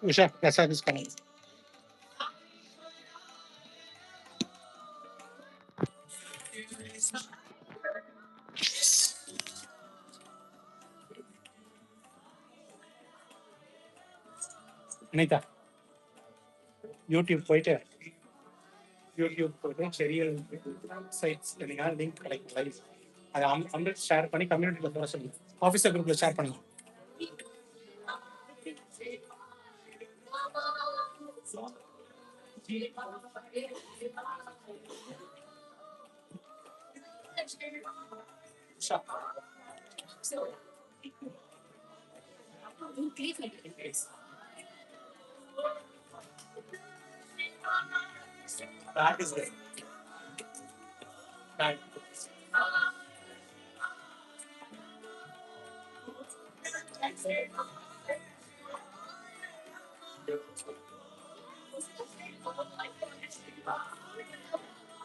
Usha, that's how this coming. Anita, YouTube போயிட்டு YouTube போயிட்டு செரியல் sides எனக்கு லிங்க் கிடைக்கும் லைவ் அதை அம்ரித் ஷேர் பண்ணி கம்யூனிட்டியில் போட சொல்லி ஆஃபீஸர் குரூப்ல ஷேர் பண்ணி That is it. That.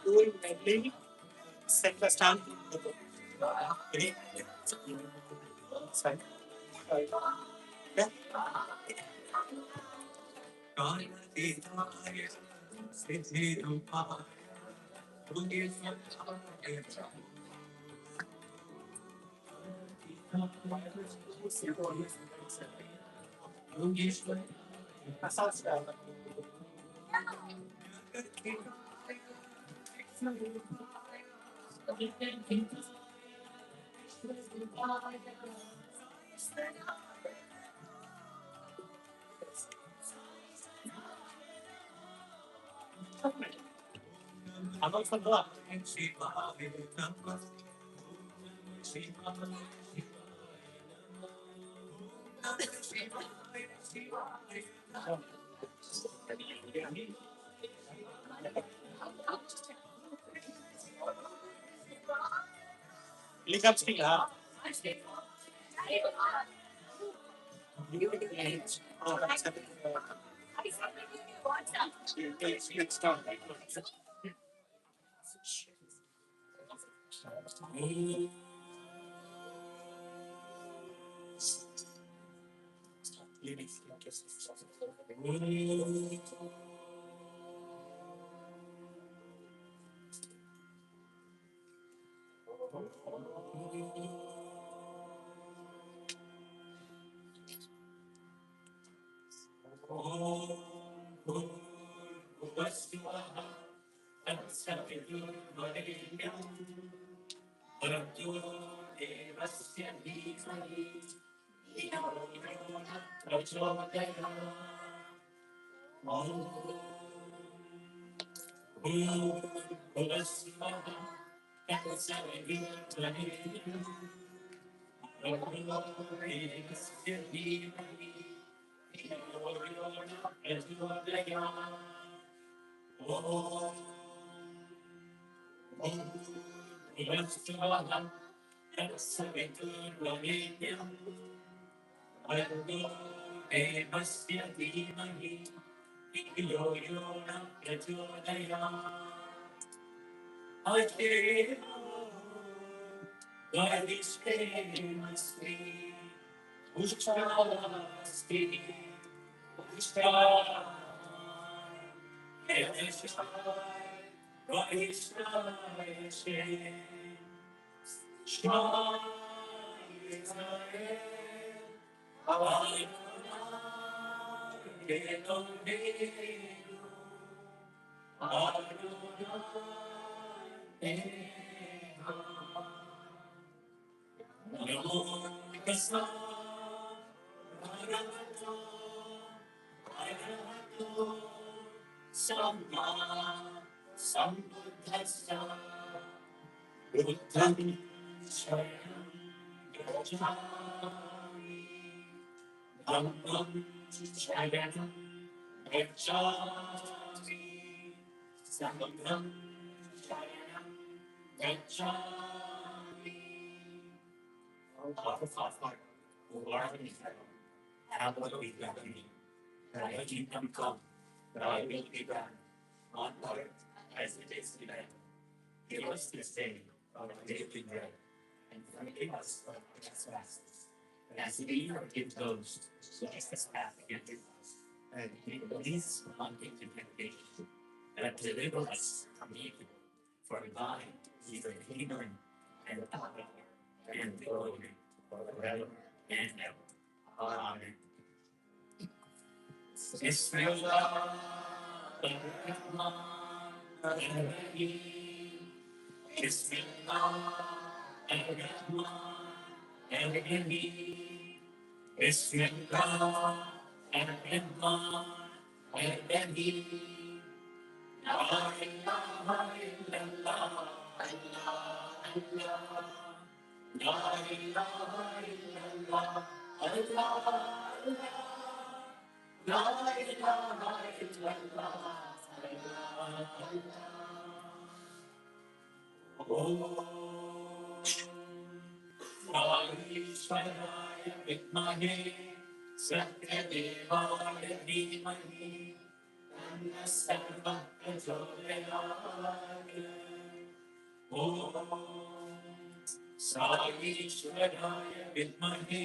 Doing medley, set the stand. Side. Yeah. I'm not for that. Link up still, huh? Oh, that's it's not. Our Father, who art in heaven, hallowed be thy name. Thy kingdom come, thy will be done, on earth as it is in heaven. Give us this day our daily bread, and forgive us our trespasses, as we forgive those who trespass against us. And lead us not into temptation, but deliver us from evil. For thine is the kingdom, and the power, and the glory, forever and ever. Amen. بسم الله الرحمن الرحيم بسم الله الرحمن الرحيم بسم الله الرحمن الرحيم لا إله إلا الله الله لا إله إلا الله الله لا إله إلا الله ईश्वराय विद्महे सत्यदेवाय धीमहि तन्नः सर्वः प्रचोदयात् ॐ साईश्वराय विद्महे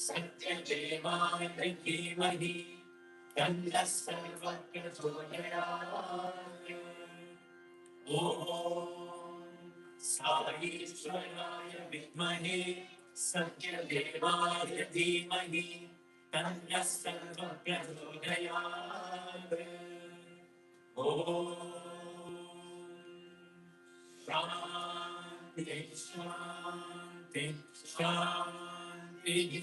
सत्यदेवाय धीमहि तन्नः सर्वः प्रचोदयात् ॐ साईश्वराय विद्महे सत्यदेवाय धीमहि तन्नः सर्वः प्रचोदयात् ॐ शान्ति शान्ति शान्तिः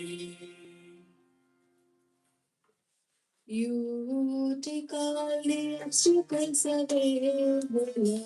Yutikali sukal sade bulan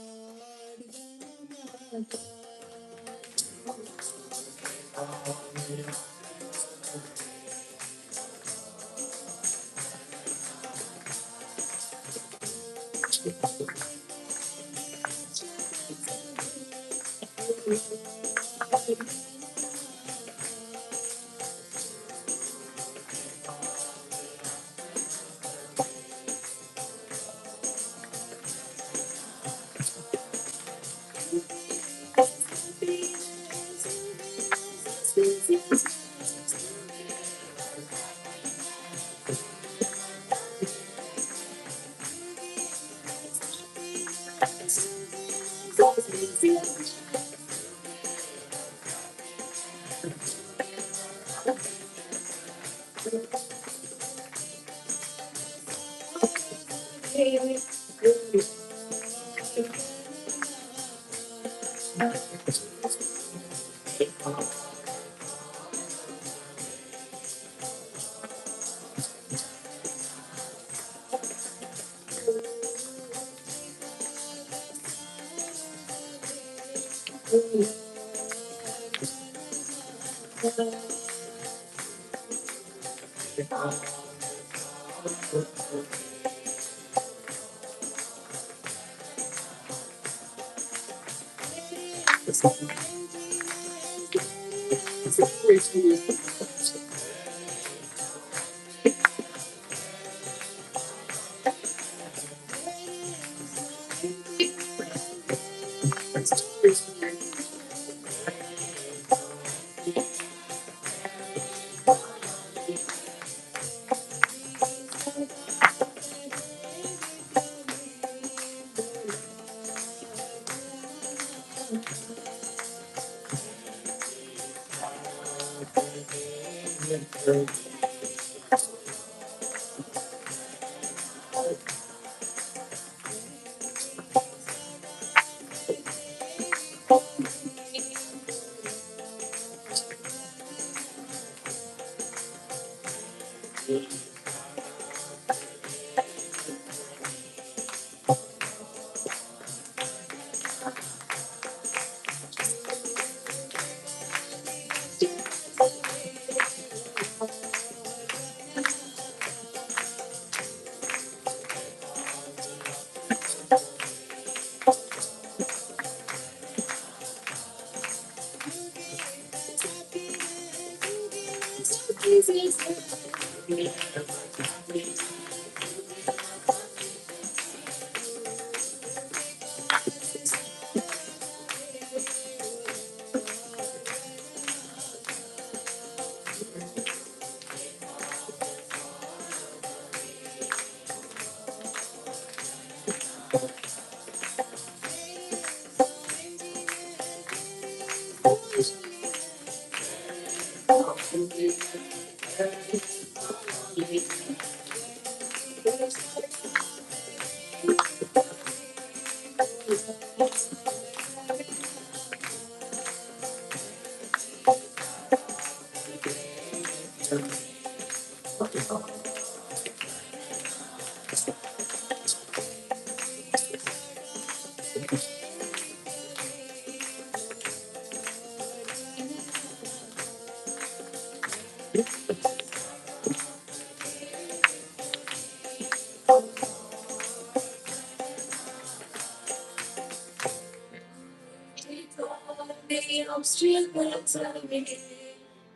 I'm still gonna tell me,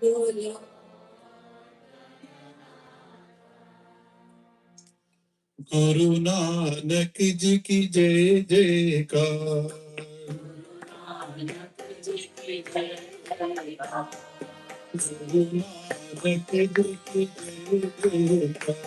oh Lord. Guru Nanak ji की जय जयकार। गुरु नानक जी की जय जयकार।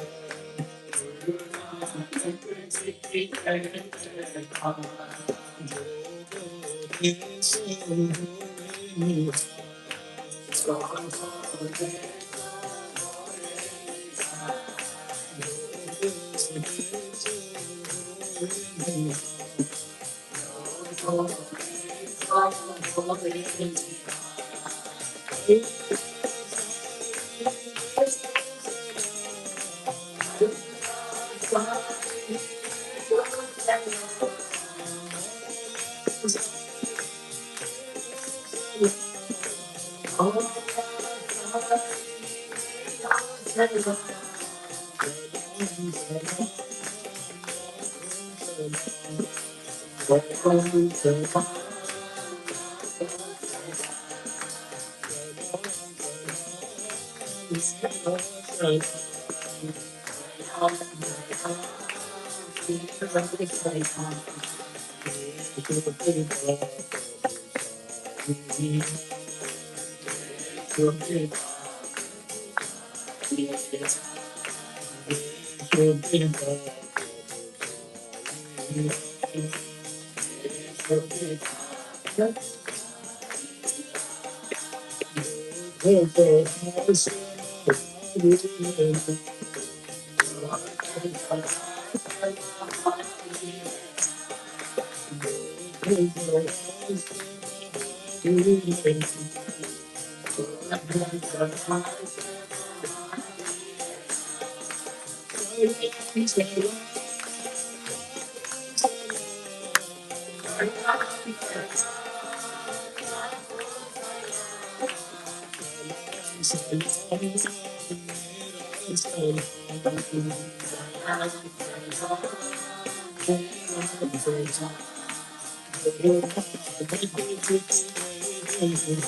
जो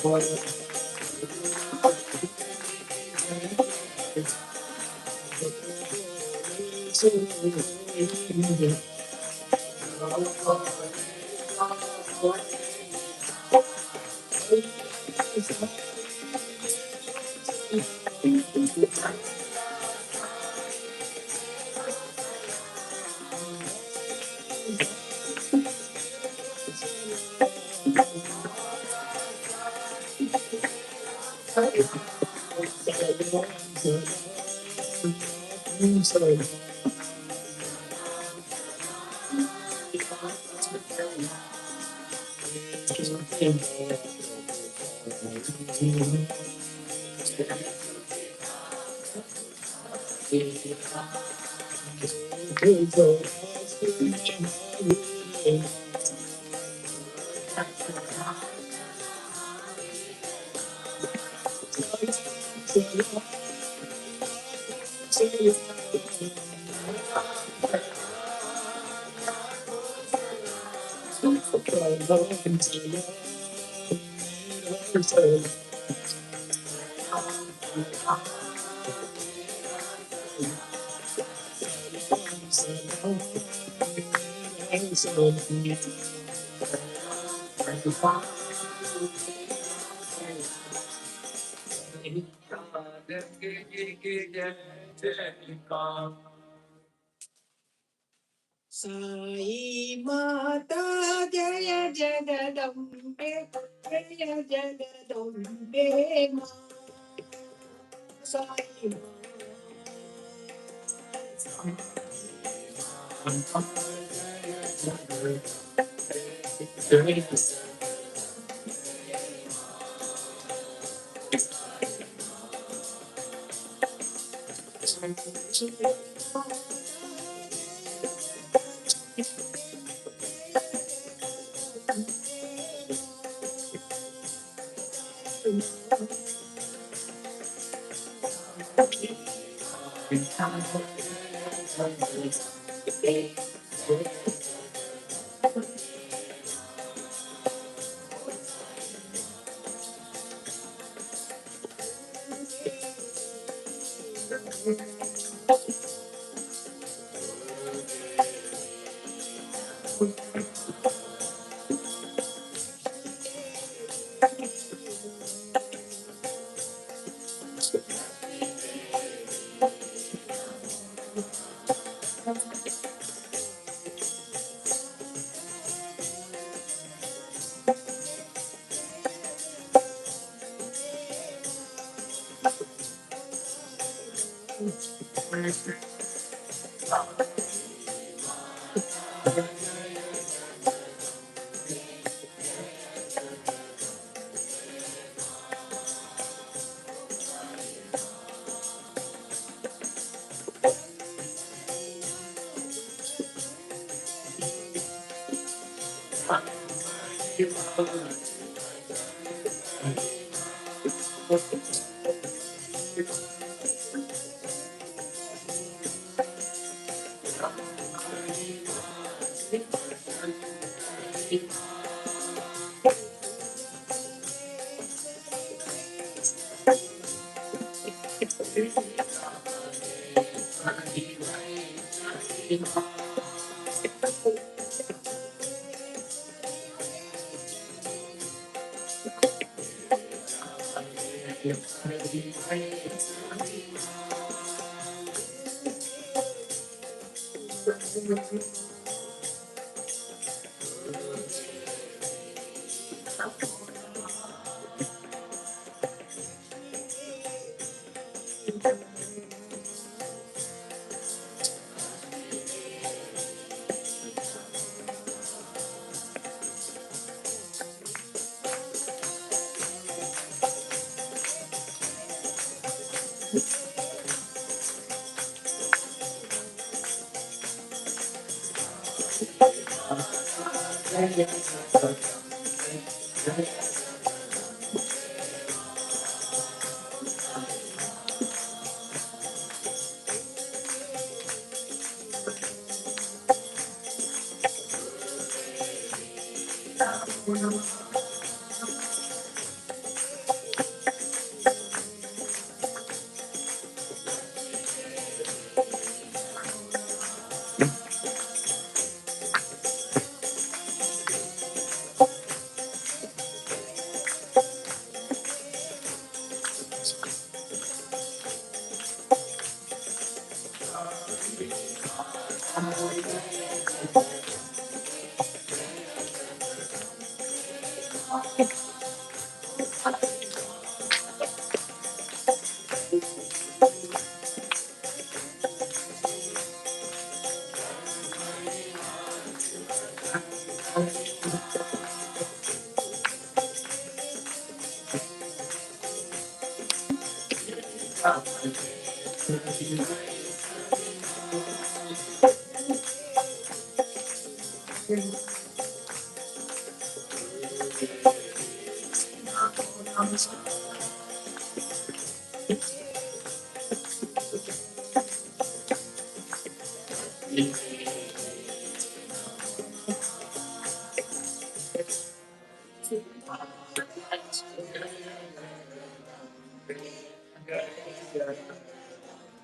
बोले सो होए Sai Mata Jaya Jagadambe Jaya Jagadambe Ma Sai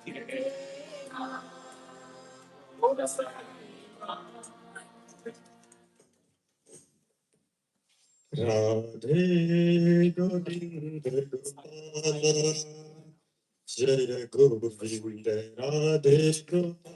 Radhe Govinda Gopala Jaya Govinda Radhe Gopala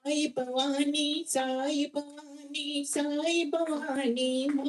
Sai Bhavani, Sai Bhavani, Sai Bhavani, Ma.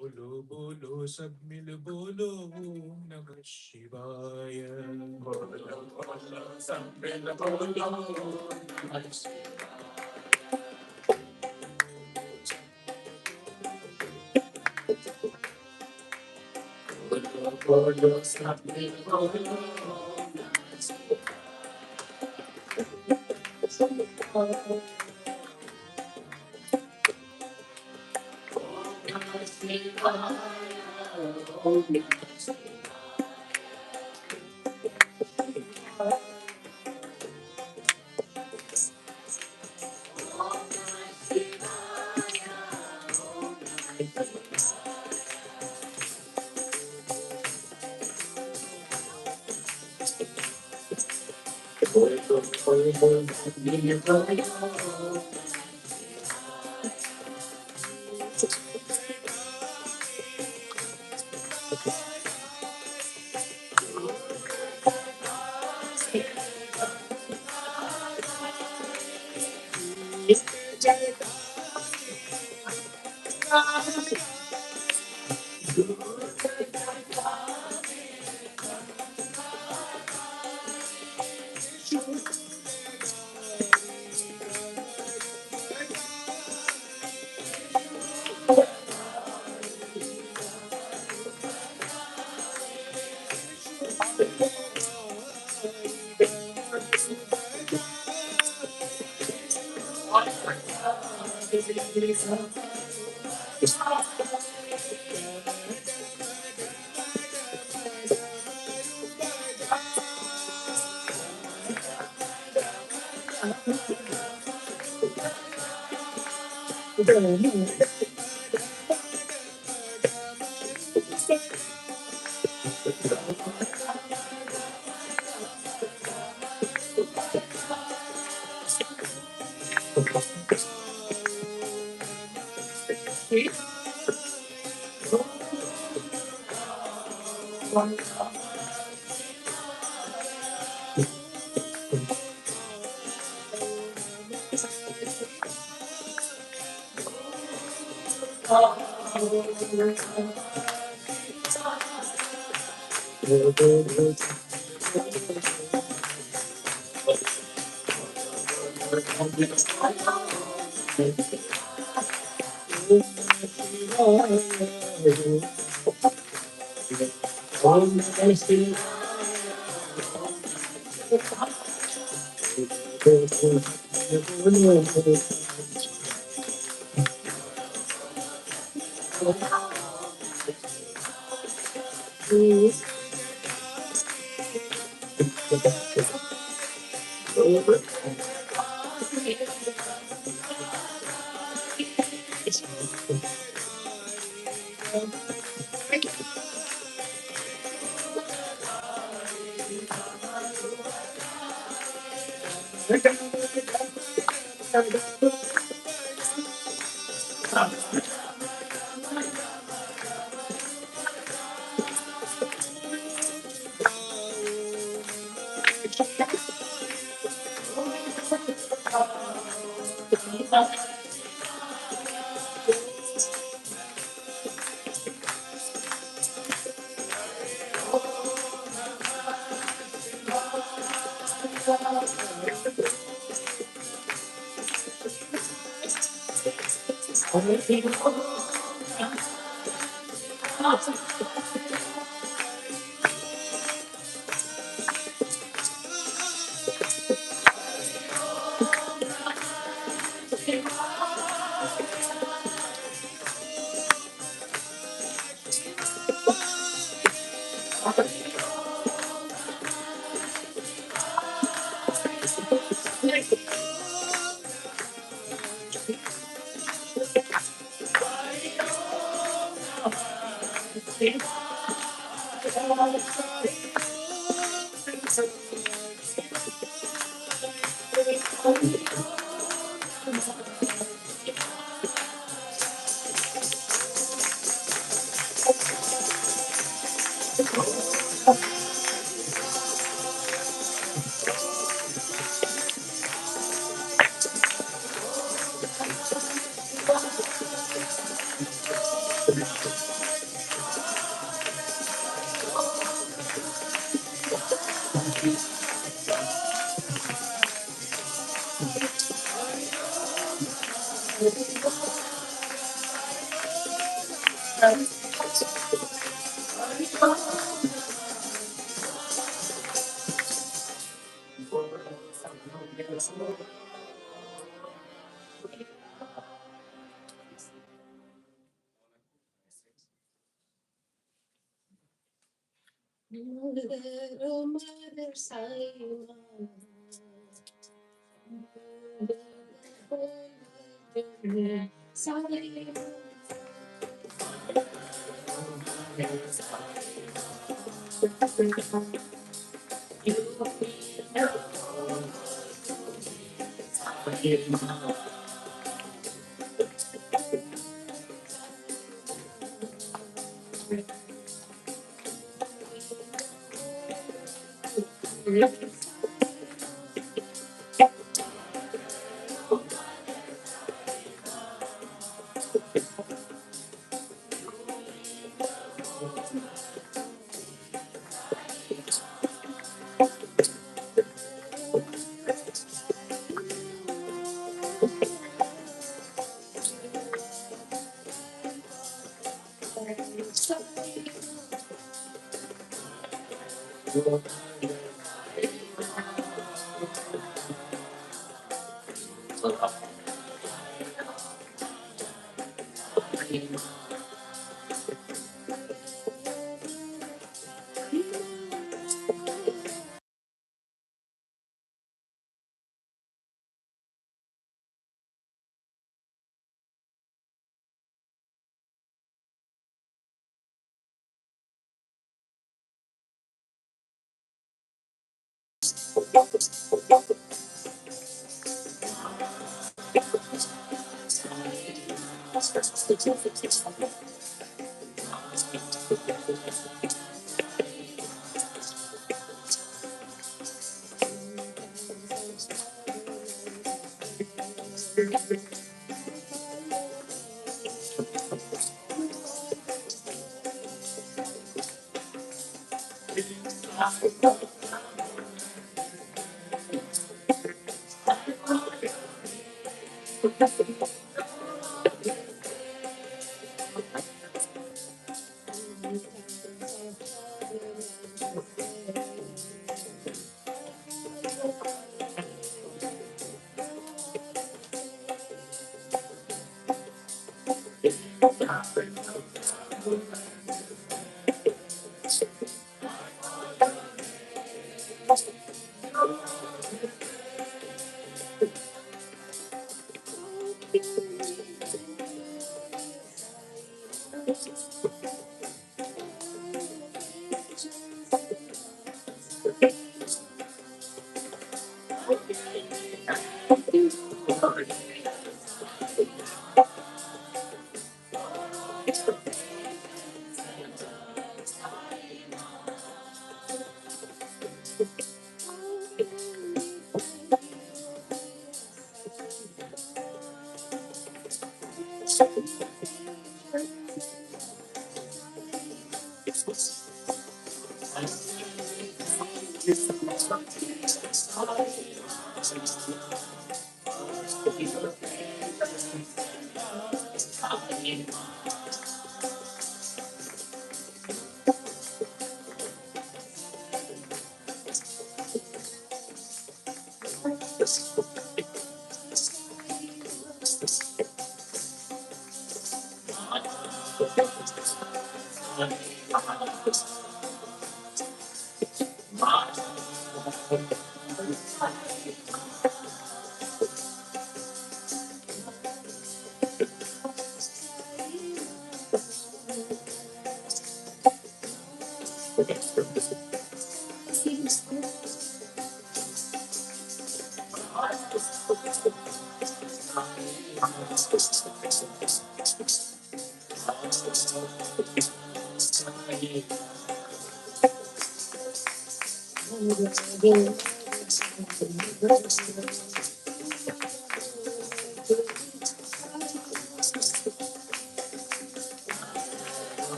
बोलो बोलो सब मिल बोलो ओम नमः शिवाय। बोलो बोलो सब मिल बोलो ओम नमः शिवाय। बोलो बोलो सब मिल बोलो ओम नमः शिवाय। ओम नमः बोलो बोलो सब मिल बोलो।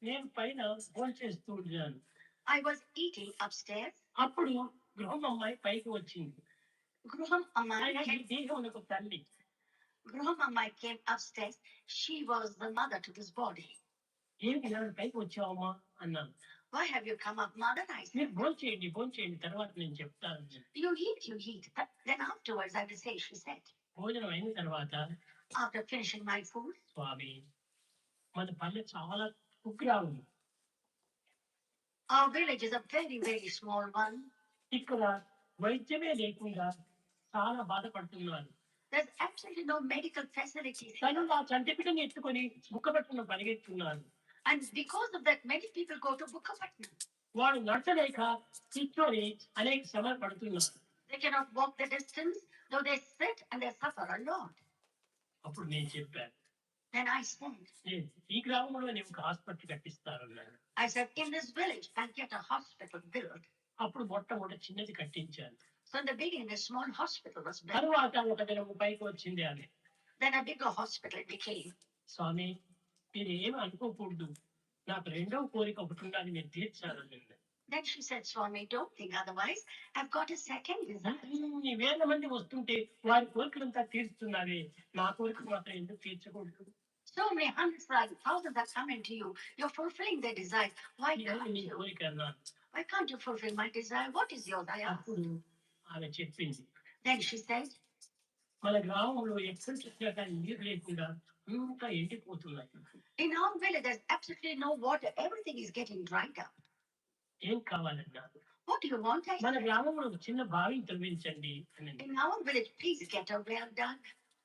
నేను పైన భోంచేస్తూ ఉన్నాను. I was eating upstairs. అప్పుడు గృహం అమ్మాయి పైకి వచ్చింది. గృహం అమ్మాయి ఈ దేహమునకు తల్లి. గృహం అమ్మాయి came upstairs. She was the mother to this body. ఏమి నన్ను పైకి వచ్చావమ్మా అన్నాను. Why have you come up, mother? I said. మీరు భోంచేయండి తర్వాత నేను చెప్తాను. You eat. Then afterwards I will say, she said. భోజనం అయిన తర్వాత after finishing my food. స్వామి మన పల్లె చాలా కుగ్రామం. Our village is a very, very small one. ఇక్కడ వైద్యమే లేకుండా చాలా బాధపడుతున్నారు. There's absolutely no medical facilities. తను నా చంటి బిడ్డని ఎత్తుకొని Bukkapatnam పరిగెత్తున్నారు. And because of that, many people go to Bukkapatnam. వాడు నడచలేక కూర్చొని అనేక శ్రమలు పడుతున్నారు. They cannot walk the distance, though they sit and they suffer a lot. అప్పుడు నేను చెప్పాను. Then I said, ఈ గ్రామంలో నేను ఒక hospital కట్టిస్తానన్నాను. I said, in this village, I'll get a hospital built. అప్పుడు మొట్టమొదటి చిన్నది కట్టించాను. So in the beginning, a small hospital was built. తరువాత ఒక దినం పైకి వచ్చింది ఆమె. Then a bigger hospital became. స్వామి మీరు ఏమి అనుకోకూడదు. నాకు రెండవ కోరిక ఒకటి ఉండాలి నేను తీర్చాలన్నాను. Then she said, Swami, don't think otherwise. I've got a second desire. వేల మంది వస్తుంటే వారి కోరికలంతా తీరుస్తున్నావే నా కోరిక మాత్రం ఎందుకు తీర్చకూడదు? So many hundreds and thousands are coming to you. You're fulfilling their desires. Why can't you? Why can't you fulfill my desire? What is your desire? Then she said, మన గ్రామంలో ఎక్కడ చూసినా కానీ నీరు లేకుండా అంతా ఎండిపోతున్నాయి. In our village, there's absolutely no water. Everything is getting dried up. ఏం కావాలన్నా? What do you want? మన గ్రామంలో చిన్న బావిని త్రవ్వించండి. In our village, please get a well dug.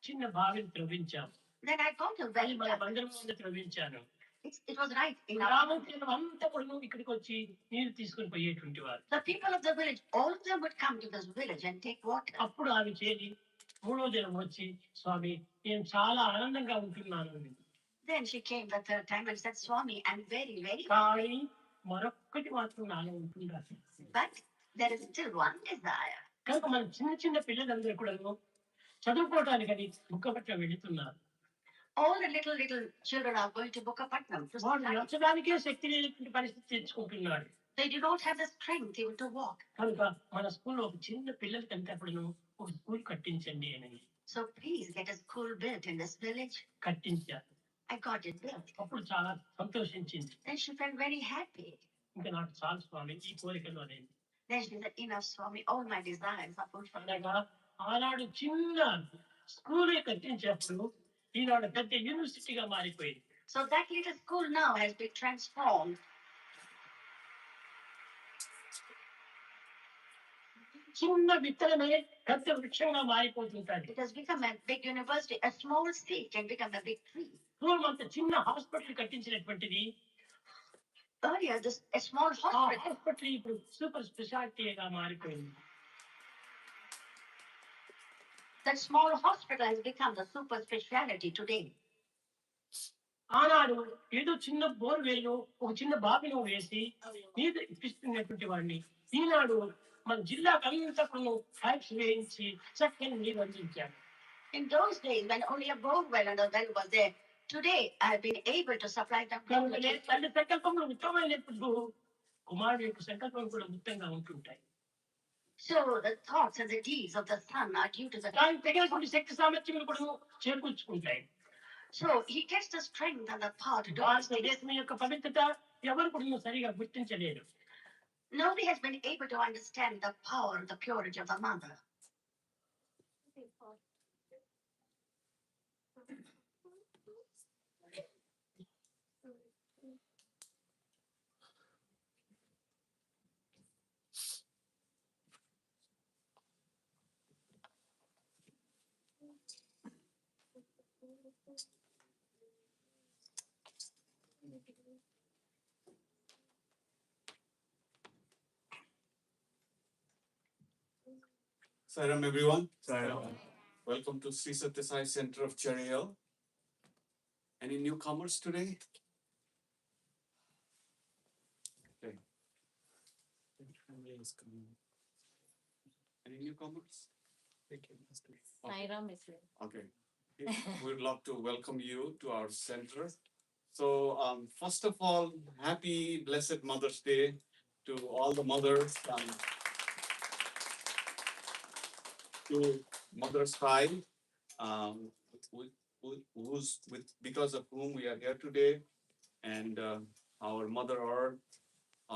చిన్న బావిని త్రవ్వించాం. Then I got a well dug. మన బందరం ముందు త్రవ్వించాను. It was right. In గ్రామం అంతా కూడా ఇక్కడికి వచ్చి నీరు తీసుకొని పోయేటువంటి వారు. The people of the village, all of them would come to this village and take water. అప్పుడు ఆమె చేరి మూడో దినం వచ్చి స్వామి నేను చాలా ఆనందంగా ఉంటున్నాను. Then she came the third time and said, Swami, I'm very, very happy. మరొక్కటి మాత్రం నాలో ఉంటున్నారు. But there is still one desire. కనుక మన చిన్న చిన్న పిల్లలందరూ కూడా చదువుకోవడానికని బుక్కపట్నం వెళుతున్నారు. all the little children are going to Bukapatnam. వాడు నచ్చడానికే శక్తి లేనటువంటి పరిస్థితి తెచ్చుకుంటున్నాడు. They do not have the strength even to walk. కనుక మన స్కూల్లో ఒక చిన్న పిల్లలకి అంతప్పుడు ఒక స్కూల్ కట్టించండి అని. So please get a school built in this village. కట్టించారు. I got it built. అప్పుడు చాలా సంతోషించింది. Then she felt very happy. ఇంకా నాకు చాలు స్వామి ఈ కోరికలు అనేది. Then she said, enough, Swami, all my desires are fulfilled. అనగా ఆనాడు చిన్న స్కూలే కట్టించినప్పుడు ఈనాడు పెద్ద యూనివర్సిటీగా మారిపోయింది. So that little school now has been transformed. చిన్న విత్తనమే పెద్ద వృక్షంగా మారిపోతుంటాడు. It has become a big university. A small seed can become a big tree. పూర్వం చిన్న హాస్పిటల్ కట్టించినటువంటిది Earlier, a small hospital. Hospital ఇప్పుడు సూపర్ స్పెషాలిటీగా మారిపోయింది. That small hospital has become the super speciality today. ఆనాడు ఏదో చిన్న బోర్వెల్లో ఒక చిన్న బావిలో వేసి నీరు ఇప్పిస్తున్నటువంటి వాడిని ఈనాడు మన జిల్లాకు అంతకును పైప్స్ వేయించి చక్కని నీరు అందించాడు. In those days, when only a borewell and a well was there, today I have been able to supply them. తల్లి సంకల్పంలో ఉత్తమైనప్పుడు కుమారుడు యొక్క సంకల్పం కూడా ఉత్తంగా ఉంటుంటాయి. So the thoughts and the deeds of the son are due to the. దానికి తగినటువంటి శక్తి సామర్థ్యములు కూడా చేకూర్చుకుంటాయి. So he gets the strength and the power to do. దేశం యొక్క పవిత్రత ఎవరు కూడా సరిగా గుర్తించలేరు. Nobody has been able to understand the power and the purity of the mother. Sairam, everyone. Sairam. Welcome to Hill Sai Center of Cherry Hill. Any newcomers today? Okay. Any newcomers? Sairam is here. Okay. We'd love to welcome you to our center. So, first of all, happy blessed Mother's Day to all the mothers. To Mother Sai, because of whom we are here today, and our Mother Earth,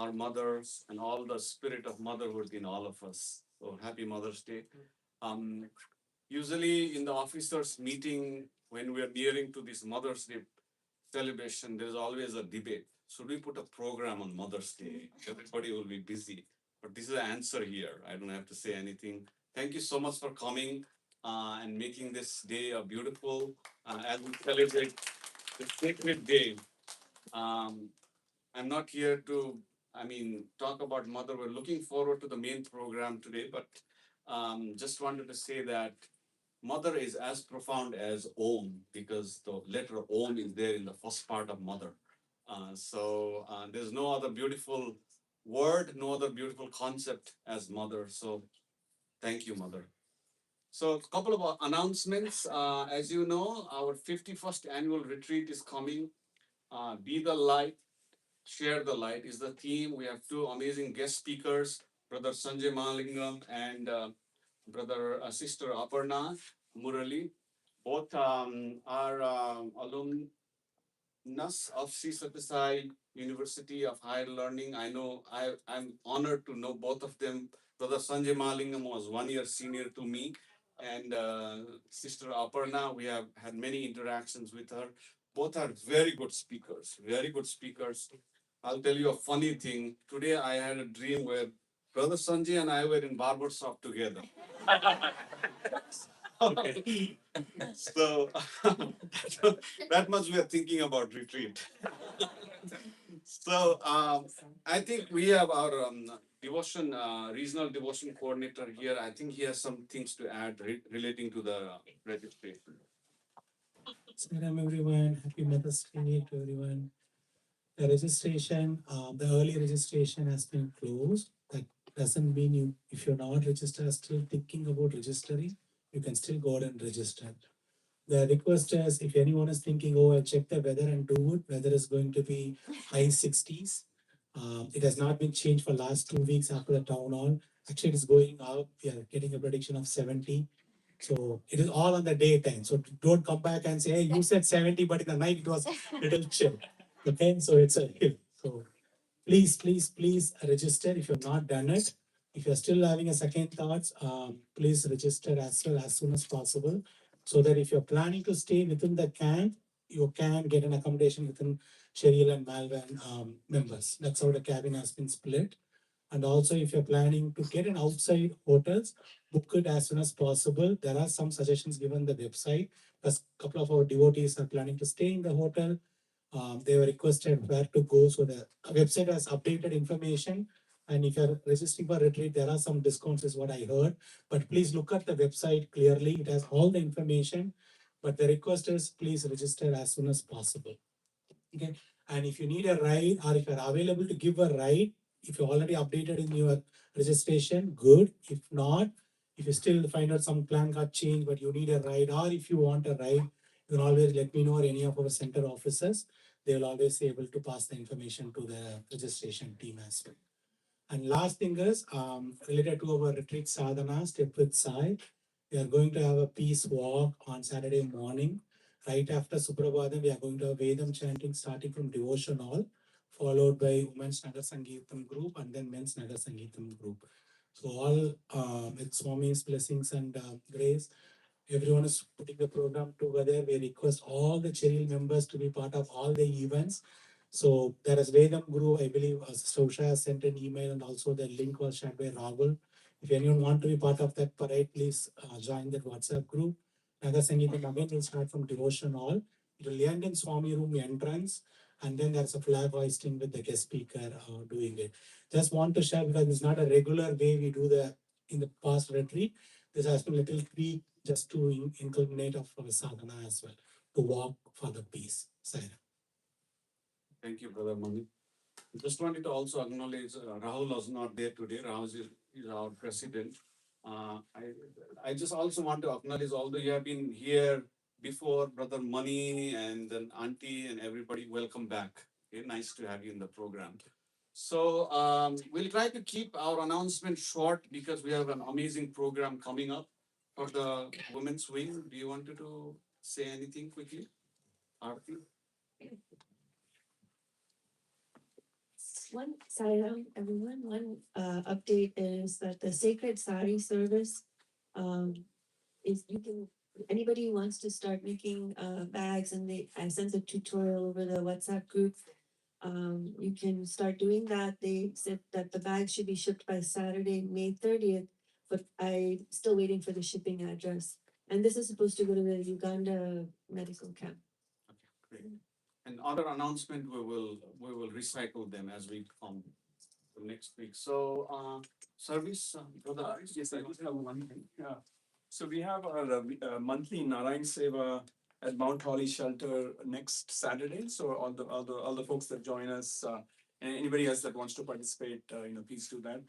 our mothers, and all the spirit of motherhood in all of us. So happy Mother's Day. Usually in the officers' meeting, when we are nearing to this Mother's Day celebration, there's always a debate. Should we put a program on Mother's Day? Everybody will be busy. But this is the answer here. I don't have to say anything. Thank you so much for coming and making this day a beautiful as we celebrate the sacred day. I'm not here to, talk about mother. We're looking forward to the main program today, but just wanted to say that mother is as profound as Om because the letter Om is there in the first part of mother. So there's no other beautiful word, no other beautiful concept as mother. So thank you, Mother. So a couple of announcements. As you know, our 51st annual retreat is coming. Be the light, share the light is the theme. We have two amazing guest speakers, Brother Sanjay Mahalingam and Sister Aparna Murali. Both are alumnus of Sri Sathya Sai University of Higher Learning. I know I'm honored to know both of them. Brother Sanjay Mahalingam was 1 year senior to me, and Sister Aparna, we have had many interactions with her. Both are very good speakers, very good speakers. I'll tell you a funny thing. Today I had a dream where Brother Sanjay and I were in barbershop together. Okay. So that much we are thinking about retreat. So I think we have our devotion, regional devotion coordinator here. I think he has some things to add relating to the registration. Salam everyone, happy Mother's Day to everyone. The registration, the early registration has been closed. That doesn't mean you, if you're not registered, still thinking about registering, you can still go ahead and register. The request is if anyone is thinking, oh, I'll check the weather and do it, weather is going to be high 60s. It has not been changed for last 2 weeks after the town hall. Actually, it is going up. We are getting a prediction of 70. So it is all on the daytime. So don't come back and say, hey, you said 70, but in the night it was little chill. Okay, so it's a hill. So please register if you've not done it. If you're still having a second thoughts, please register as well as soon as possible, so that if you're planning to stay within the camp, you can get an accommodation within Cheryl and Malvan members. That's how the cabin has been split. And also, if you're planning to get an outside hotels, book it as soon as possible. There are some suggestions given on the website. Because a couple of our devotees are planning to stay in the hotel. They were requested where to go. So the website has updated information. And if you're registering for retreat, there are some discounts, is what I heard. But please look at the website clearly. It has all the information. But the request is please register as soon as possible. Okay. And if you need a ride or if you're available to give a ride, if you're already updated in your registration, good. If not, if you still find out some plan got changed, but you need a ride, or if you want a ride, you can always let me know or any of our center officers. They will always be able to pass the information to the registration team as well. And last thing is related to our retreat sadhana, step with Sai. We are going to have a peace walk on Saturday morning. Right after Suprabhadam, we are going to have Vedam chanting starting from devotion hall, followed by Women's Nagar Sangeetam group and then Men's Nagar Sangeetam group. So all with Swami's blessings and grace, everyone is putting the program together. We request all the Cheryl members to be part of all the events. So there is Vedam Guru, I believe Sausha has sent an email and also the link was shared by Rahul. If anyone want to be part of that parade, please join that WhatsApp group. Naga Sangeetam again will start from devotion hall. It will end in Swami room entrance, and then there's a flag hoisting with the guest speaker doing it. Just want to share because it's not a regular way we do the in the past retreat. This has been a little tweak just to inculcate of our sadhana as well, to walk for the peace. Saira. Thank you, Brother Mani. Just wanted to also acknowledge Rahul was not there today. Rahul is our president. I just also want to acknowledge, although you have been here before, Brother Mani and then Auntie and everybody, welcome back. Okay, nice to have you in the program. So we'll try to keep our announcement short because we have an amazing program coming up for the women's wing. Do you want to say anything quickly, Aarti? One Sairam, everyone. One update is that the sacred sari service is you can anybody who wants to start making bags and I sent a tutorial over the WhatsApp group. You can start doing that. They said that the bags should be shipped by Saturday, May 30th, but I'm still waiting for the shipping address. And this is supposed to go to the Uganda medical camp. Okay, great. And other announcement, we will recycle them as we come to next week. So service, brother. Yes, I just have one thing. Yeah. So we have our monthly Narayan Seva at Mount Holly Shelter next Saturday. So all the folks that join us, and anybody else that wants to participate, please do that.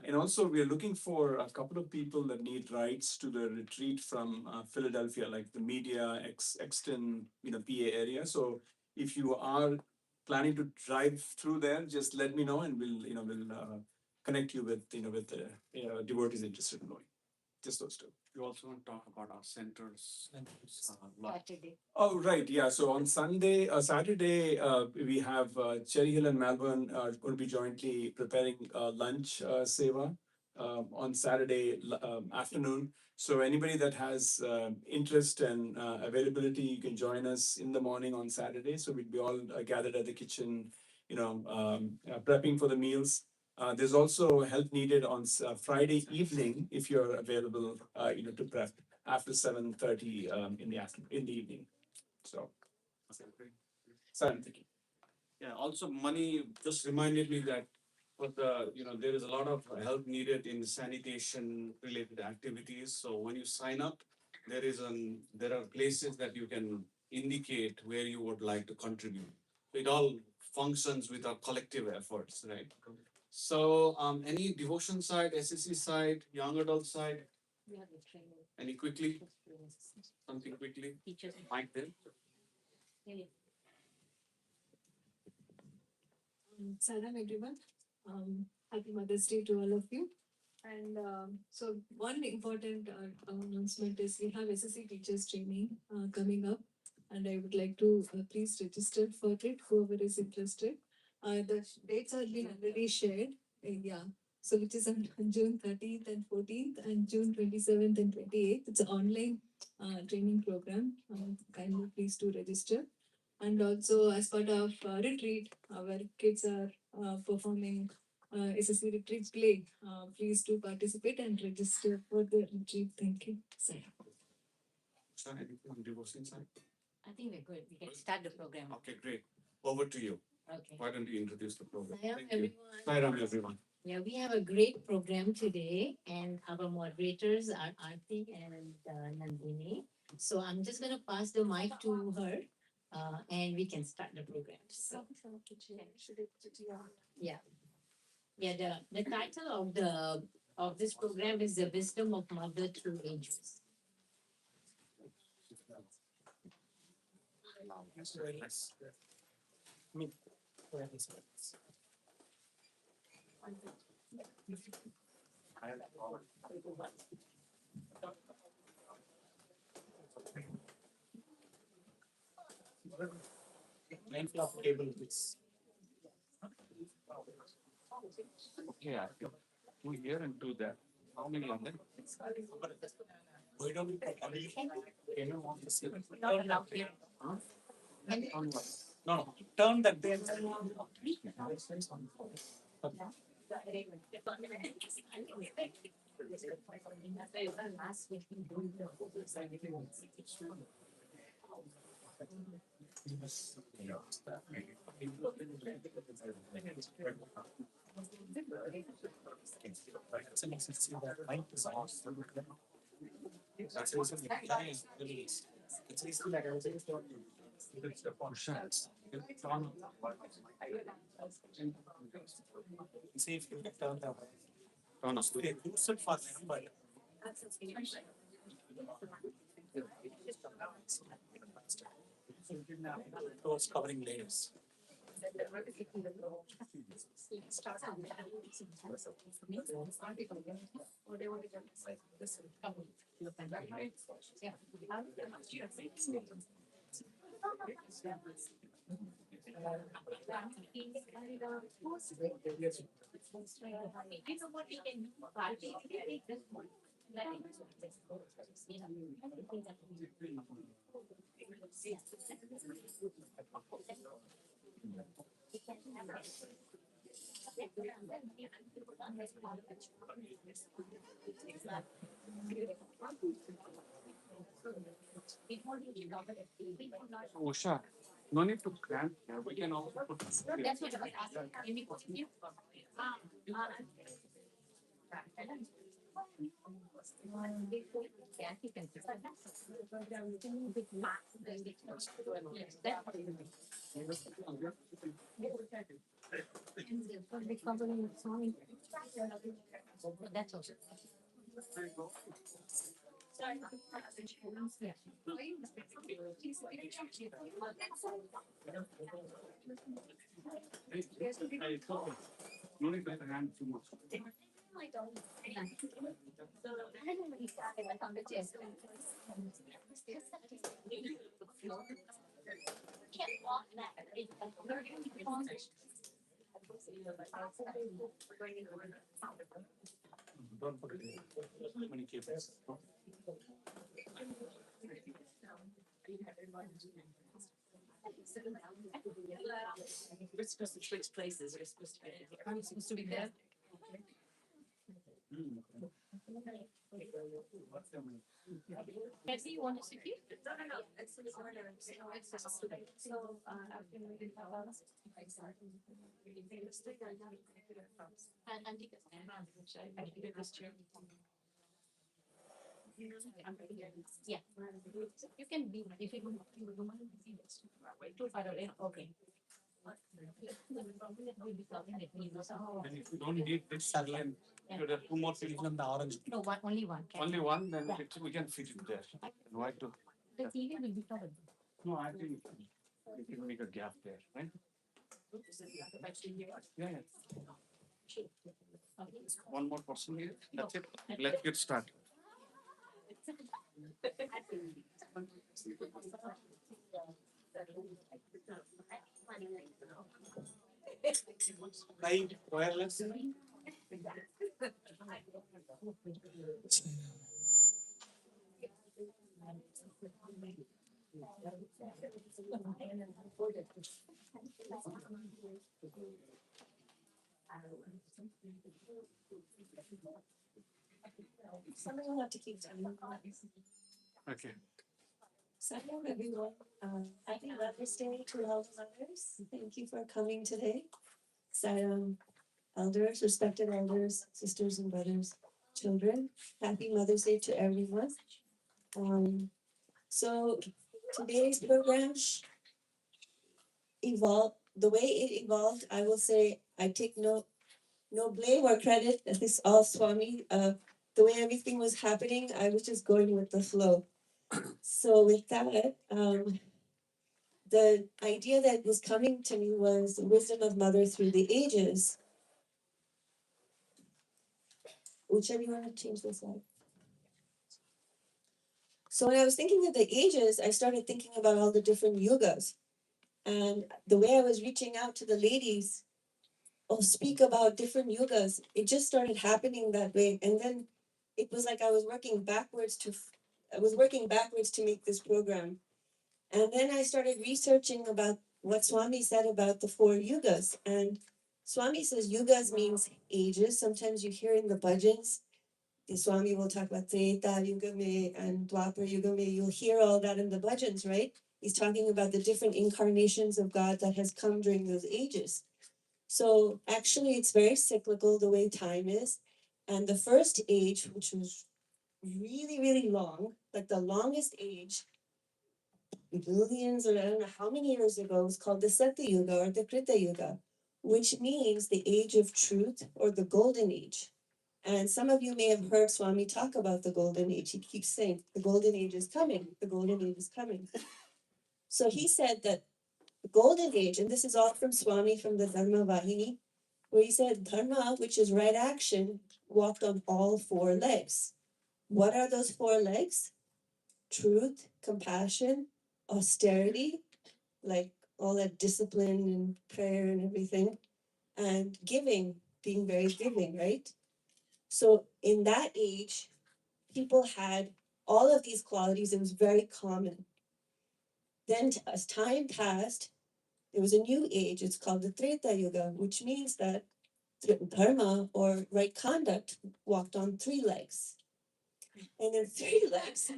And also, we are looking for a couple of people that need rides to the retreat from Philadelphia, like the Media, Exton, PA area. So if you are planning to drive through there, just let me know, and we'll connect you with the devotees interested in going. Just those two. You also want to talk about our centers. Saturday. Oh, right, yeah. So on Saturday, we have Cherry Hill and Melbourne are going to be jointly preparing lunch seva on Saturday afternoon. So anybody that has interest and availability, you can join us in the morning on Saturday. So we'd be all gathered at the kitchen, prepping for the meals. There's also help needed on Friday evening if you're available, to prep after 7:30 in the evening. So, sorry, I'm thinking. Yeah, also money just reminded me that for there is a lot of help needed in sanitation related activities. So when you sign up, there are places that you can indicate where you would like to contribute. It all functions with our collective efforts, right? So any devotion side, SSC side, young adult side, We have the training. any quickly? Something quickly. Teachers. Mike then. Salam everyone. Happy Mother's Day to all of you. And so one important announcement is we have SSC teachers training coming up, and I would like to please register for it, whoever is interested. The dates are being already shared. Yeah. So which is on June 13th and 14th and June 27th and 28th. It's an online training program. Kindly please do register. And also as part of retreat, our kids are performing SSC retreat play. Please do participate and register for the retreat. Thank you. Sorry. Sir, anything on devotion side? I think we're good. We can start the program. Okay, great. Over to you. Okay. Why don't you introduce the program? Salam, Thank you. everyone. Sairam, everyone. Yeah, we have a great program today, and our moderators are Aarti and Nandini. So I'm just going to pass the mic to her, and we can start the program. So, yeah, yeah. The title of this program is "The Wisdom of Mother Through Ages." Mindful of cable, please. Okay, I can do here and do that. How many are there? Why don't we can you want to see? Huh? On what? No, turn that way. That's also it's easy like I was saying. See if you can turn that way. Turn up. Use it for them, but towards covering layers. Usha, no need to cramp here. We can also put. That's what I was asking. Can we continue? That's also. No need to hand too much. Don't put it in. Many cables. We're supposed to switch places. We're supposed to be. I'm supposed to be there. Nancy, you want to sit here? No. It's so after moving and Antika, I did this chair. Yeah. You can be if you don't mind. Too far away. Okay. And if you don't need this again, You have two more people in the orange. No, one, only one. Only one, then Yeah. we can fit it there. Why to? The TV will be covered. No, I think we can make a gap there, right? Yeah, yeah. One more person here. That's it. Let's get started. Nine wireless. Somebody will have to keep telling. Okay. So hello everyone, happy Mother's Day to all the mothers. Thank you for coming today. So, elders, respected elders, sisters and brothers, children, happy Mother's Day to everyone. So today's program evolved, the way it evolved, I will say, I take no blame or credit. This is all Swami. The way everything was happening, I was just going with the flow. So with that, the idea that was coming to me was the wisdom of mother through the ages. Whichever you want to change this slide. So when I was thinking of the ages, I started thinking about all the different yugas. And the way I was reaching out to the ladies, speak about different yugas, it just started happening that way. And then it was like I was working backwards to make this program. And then I started researching about what Swami said about the four yugas. And Swami says yugas means ages. Sometimes you hear in the bhajans, the Swami will talk about Treta Yuga me and Dwapar Yuga me. You'll hear all that in the bhajans, right? He's talking about the different incarnations of God that has come during those ages. So actually it's very cyclical the way time is. And the first age, which was really, really long, like the longest age, billions or I don't know how many years ago, was called the Satya Yuga or the Krita Yuga, which means the age of truth or the golden age. And some of you may have heard Swami talk about the golden age. He keeps saying, the golden age is coming, the golden age is coming. So he said that the golden age, and this is all from Swami from the Dharma Vahini, where he said Dharma, which is right action, walked on all four legs. What are those four legs? Truth, compassion, austerity, like all that discipline and prayer and everything, and giving, being very giving, right? So in that age, people had all of these qualities. It was very common. Then as time passed, there was a new age. It's called the Treta Yuga, which means that dharma or right conduct walked on three legs. And then three legs,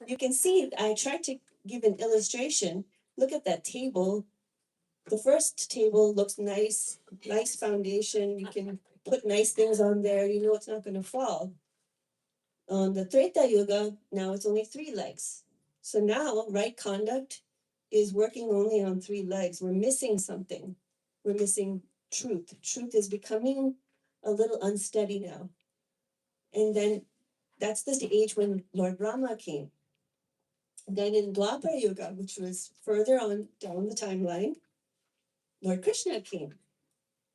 you can see, I tried to give an illustration. Look at that table. The first table looks nice, nice foundation. You can put nice things on there. You know it's not going to fall. On the Treta Yuga, now it's only three legs. So now right conduct is working only on three legs. We're missing something. We're missing truth. Truth is becoming a little unsteady now. And then that's the age when Lord Rama came. Then in Dwapar Yuga, which was further on down the timeline, Lord Krishna came.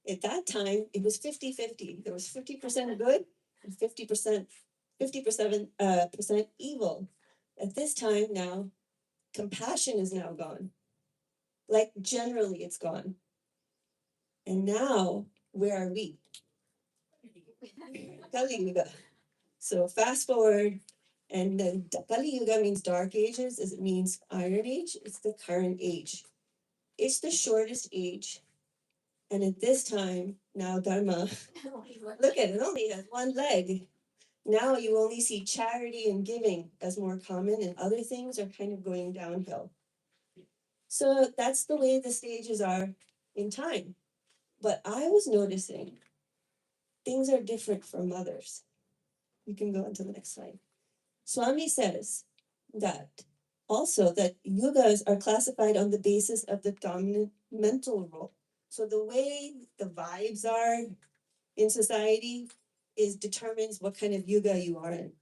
At that time, it was 50-50. There was 50% good and 50% evil. At this time now, compassion is now gone. Like generally it's gone. And now, where are we? Kali Yuga. So fast forward, and then Kali Yuga means dark ages, as it means Iron Age. It's the current age. It's the shortest age. And at this time, now Dharma, look at it, only has one leg. Now you only see charity and giving as more common, and other things are kind of going downhill. So that's the way the stages are in time. But I was noticing things are different for mothers. You can go on to the next slide. Swami says that also that yugas are classified on the basis of the dominant mental role. So the way the vibes are in society, is determines what kind of yuga you are in.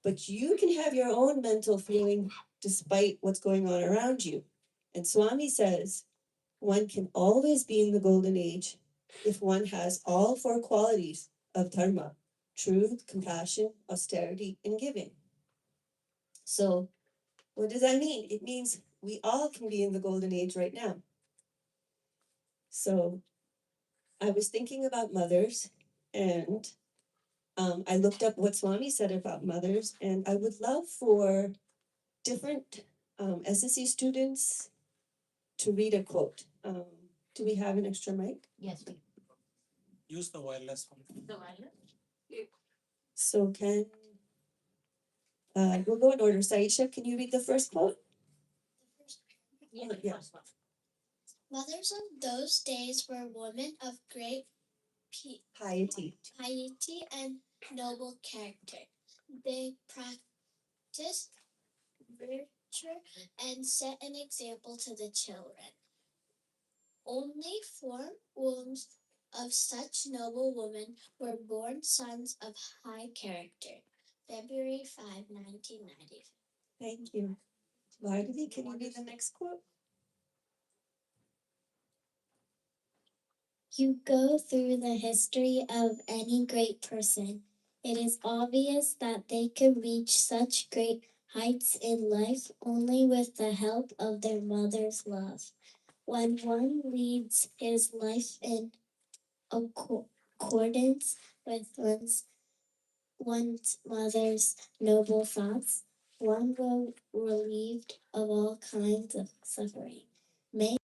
But you can have your own mental feeling despite what's going on around you. And Swami says one can always be in the golden age if one has all four qualities of dharma: truth, compassion, austerity, and giving. So, what does that mean? It means we all can be in the golden age right now. So, I was thinking about mothers, and I looked up what Swami said about mothers, and I would love for different SSC students to read a quote. Do we have an extra mic? Yes, we, Use the wireless one. the wireless. So can, we'll go in order. Saisha, can you read the first quote? Yeah, the Yeah. first one. Mothers of those days were women of great Piety. piety and noble character. They practiced virtue and set an example to the children. Only 4 wombs of such noble women were born sons of high character. February 5, 1990. Thank you. Bhargavi, can you read the next quote? You go through the history of any great person, it is obvious that they could reach such great heights in life only with the help of their mother's love. When one leads his life in accordance with one's mother's noble thoughts, one will relieved of all kinds of suffering. May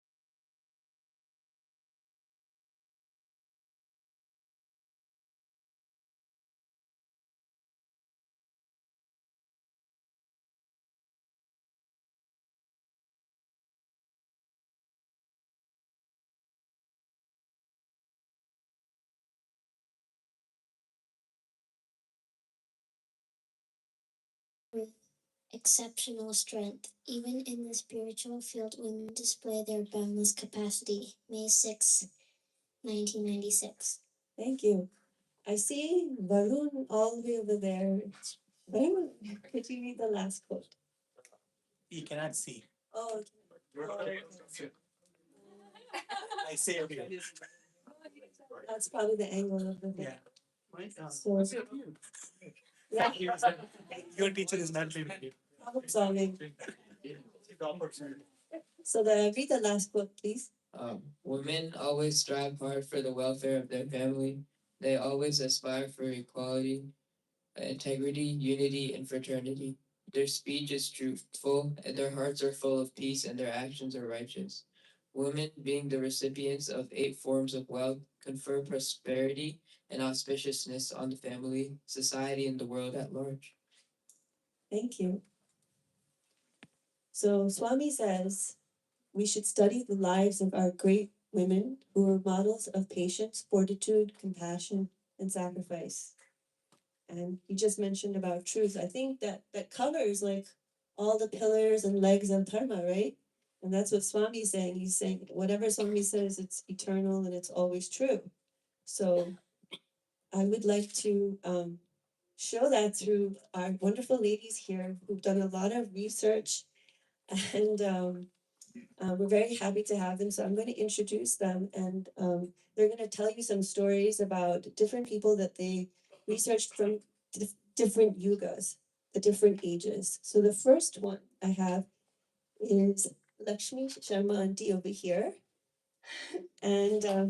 with exceptional strength. Even in the spiritual field, women display their boundless capacity. May 6, 1996. Thank you. I see Varun all the way over there. Varun, could you read the last quote? You cannot see. Oh, I say okay. that's probably the angle of the thing. Yeah. So, yeah, Your teacher is not living. problem solving. So read the last quote, please. Women always strive hard for the welfare of their family. They always aspire for equality, integrity, unity, and fraternity. Their speech is truthful, and their hearts are full of peace, and their actions are righteous. Women, being the recipients of 8 forms of wealth, confer prosperity and auspiciousness on the family, society, and the world at large. Thank you. So Swami says we should study the lives of our great women who were models of patience, fortitude, compassion, and sacrifice. And you just mentioned about truth. I think that covers like all the pillars and legs of dharma, right? And that's what Swami is saying. He's saying whatever Swami says, it's eternal and it's always true. So I would like to show that through our wonderful ladies here who've done a lot of research, and we're very happy to have them. So I'm going to introduce them, and they're going to tell you some stories about different people that they researched from different yugas, the different ages. So the first one I have is Lakshmi Sharma auntie over here, and so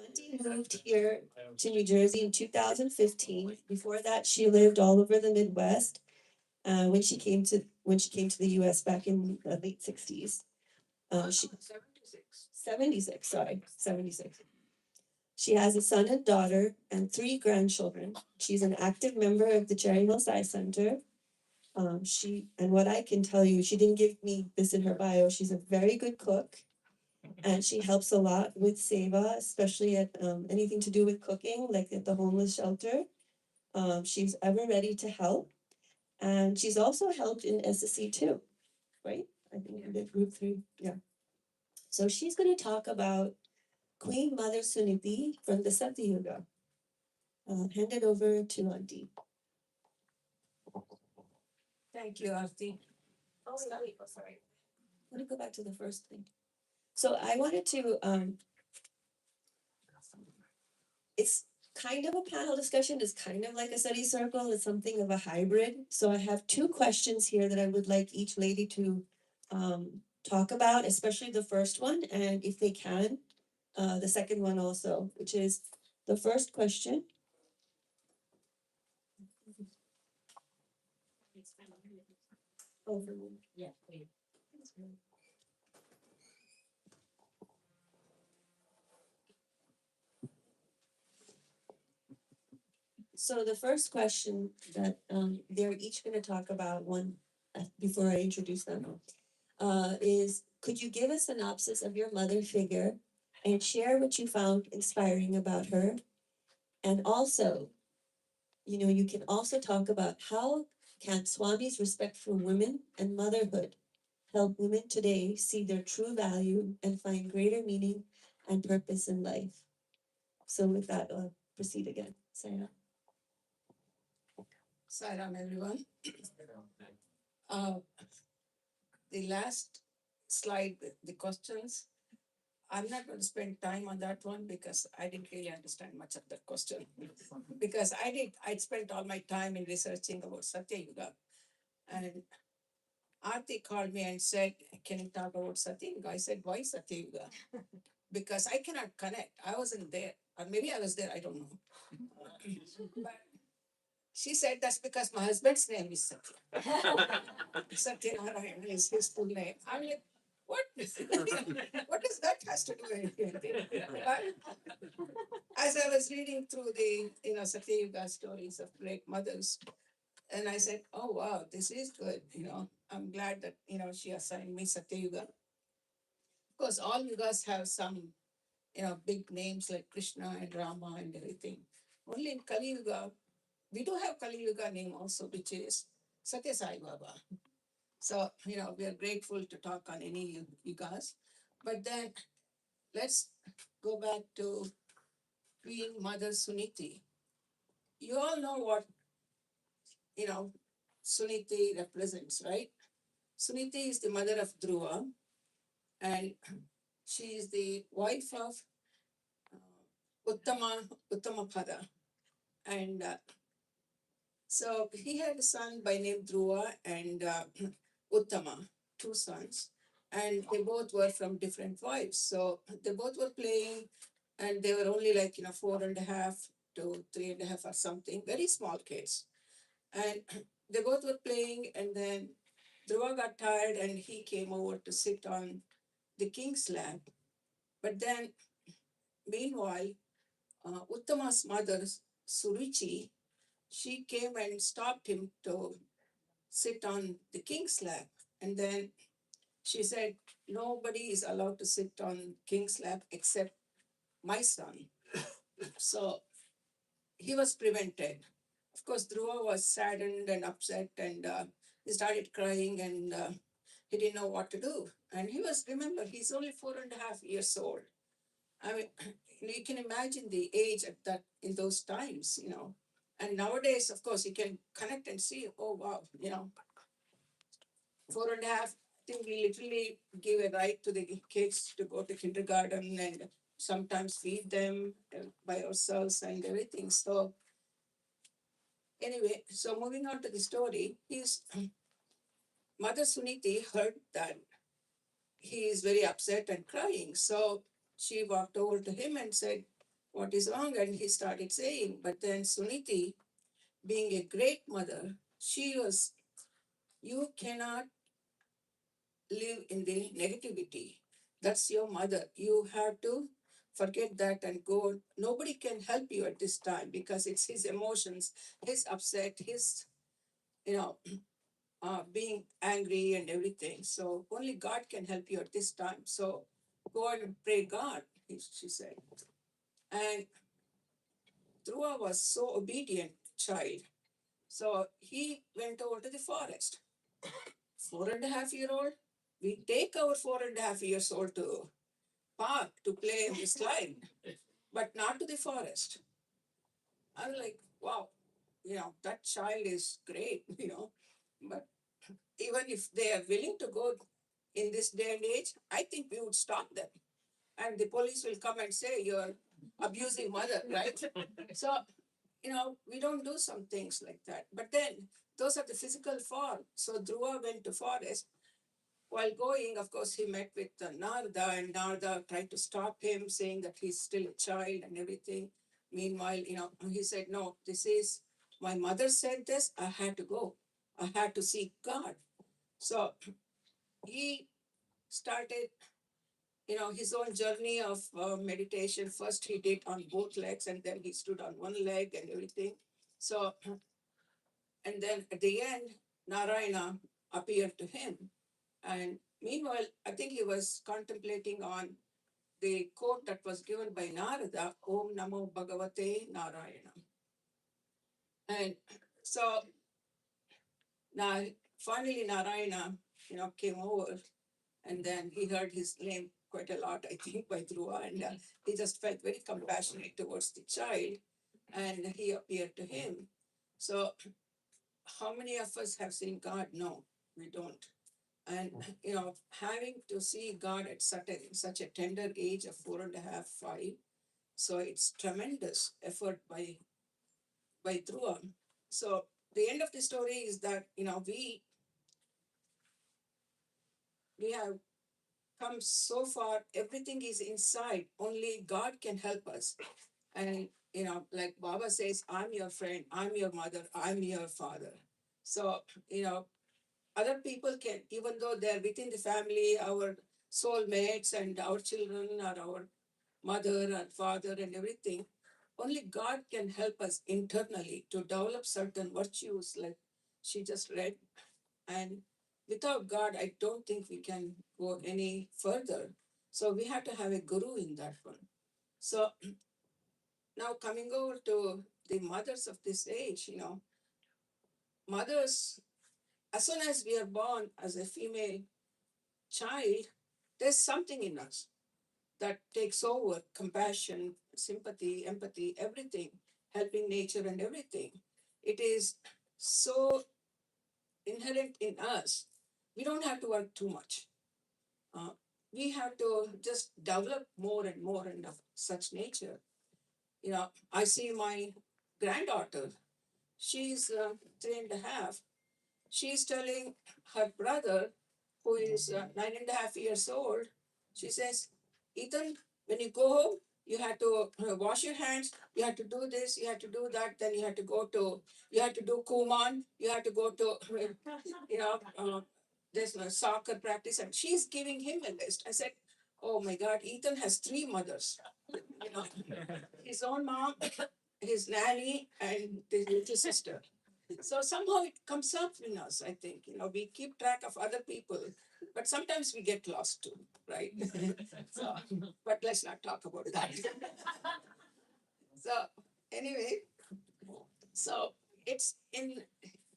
auntie moved here to New Jersey in 2015. Before that, she lived all over the Midwest. When she came to the U.S. back in the late 60s. She 76, sorry, 76. She has a son and daughter and 3 grandchildren. She's an active member of the Hill Sai Center. And what I can tell you, she didn't give me this in her bio. She's a very good cook, and she helps a lot with seva, especially at anything to do with cooking, like at the homeless shelter. She's ever ready to help, and she's also helped in SSC too. right? I think we did group 3. Yeah. So she's going to talk about Queen Mother Suniti from the Satya Yuga. Hand it over to Auntie. Thank you, Aarti. Oh, wait, sorry. I want to go back to the first thing. So I wanted to, it's kind of a panel discussion, it's kind of like a study circle, it's something of a hybrid. So I have 2 questions here that I would like each lady to talk about, especially the first one, and if they can, the second one also, which is the first question. Over. Yeah, wait. So the first question that they're each going to talk about one before I introduce them is, could you give a synopsis of your mother figure and share what you found inspiring about her? And also, you can also talk about how can Swami's respect for women and motherhood help women today see their true value and find greater meaning and purpose in life. So with that, I'll proceed again. Sarah. Sairam, everyone. Uh, the last slide, the questions, I'm not going to spend time on that one because I didn't really understand much of that question. Because I'd spent all my time in researching about Satya Yuga. And Aarti called me and said, can you talk about Satya Yuga? I said, why Satya Yuga? Because I cannot connect. I wasn't there. Or maybe I was there, I don't know. But she said, that's because my husband's name is Satya. Satya Narayan is his full name. I'm like, what? What does that has to do with anything? But as I was reading through the, Satya Yuga stories of great mothers, and I said, oh, wow, this is good. I'm glad that, she assigned me Satya Yuga. Of course, all yugas have some, big names like Krishna and Rama and everything. Only in Kali Yuga, we do have Kali Yuga name also, which is Satya Sai Baba. So, we are grateful to talk on any yugas. But then let's go back to Queen Mother Suniti. You all know what, Suniti represents, right? Suniti is the mother of Dhruva, and she is the wife of Uttamapada. And so he had a son by name Dhruva and Uttama, 2 sons. And they both were from different wives. So they both were playing, and they were only like, 4.5 to 3.5 or something, very small kids. And they both were playing, and then Dhruva got tired and he came over to sit on the king's lap. But then, meanwhile, Uttama's mother, Suruchi, she came and stopped him to sit on the king's lap. And then she said, nobody is allowed to sit on king's lap except my son. So he was prevented. Of course, Dhruva was saddened and upset, and he started crying, and he didn't know what to do. And remember, he's only 4.5 years old. I mean, you can imagine the age in those times, And nowadays, of course, you can connect and see, oh, wow, 4.5, I think we literally give a right to the kids to go to kindergarten and sometimes feed them by ourselves and everything. So anyway, so moving on to the story, his mother Suniti heard that he is very upset and crying. So she walked over to him and said, what is wrong? And he started saying, but then Suniti, being a great mother, you cannot live in the negativity. That's your mother. You have to forget that and go. Nobody can help you at this time because it's his emotions, his upset, his, being angry and everything. So only God can help you at this time. So go and pray God, she said. And Dhruva was so obedient child. So he went over to the forest. 4.5-year-old. We take our 4.5 years old to park to play in the slide, but not to the forest. I'm like, wow, that child is great, but even if they are willing to go in this day and age, I think we would stop them. And the police will come and say, you're abusing mother, right? So, we don't do some things like that. But then those are the physical form. So Dhruva went to forest. While going, of course, he met with Narada, and Narada tried to stop him, saying that he's still a child and everything. Meanwhile, he said, no, this is, my mother said this, I had to go. I had to seek God. So he started, his own journey of meditation. First, he did on both legs, and then he stood on one leg and everything. So, and then at the end, Narayana appeared to him. And meanwhile, I think he was contemplating on the quote that was given by Narada, Om Namo Bhagavate Narayana. And so now finally Narayana, came over, and then he heard his name quite a lot, I think, by Dhruva, and he just felt very compassionate towards the child, and he appeared to him. So how many of us have seen God? No, we don't. And having to see God at such a tender age of 4.5, 5, so it's tremendous effort by Dhruva. So the end of the story is that we have come so far. Everything is inside. Only God can help us. And like Baba says, I'm your friend, I'm your mother, I'm your father. So other people can, even though they're within the family, our soulmates and our children are our mother and father and everything. Only God can help us internally to develop certain virtues, like she just read. And without God, I don't think we can go any further. So we have to have a guru in that one. So now coming over to the mothers of this age, mothers, as soon as we are born as a female child, there's something in us that takes over compassion, sympathy, empathy, everything, helping nature and everything. It is so inherent in us. We don't have to work too much. We have to just develop more and more and of such nature. I see my granddaughter, she's 3.5. She's telling her brother, who is 9.5 years old, she says, Ethan, when you go home, you have to wash your hands, you have to do this, you have to do that, then you have to you have to do Kuman, you have to go to, there's no soccer practice, and she's giving him a list. I said, oh my God, Ethan has 3 mothers. His own mom, his nanny, and his little sister. So somehow it comes up in us, I think. We keep track of other people, but sometimes we get lost too, right? So, but let's not talk about that. So anyway, so it's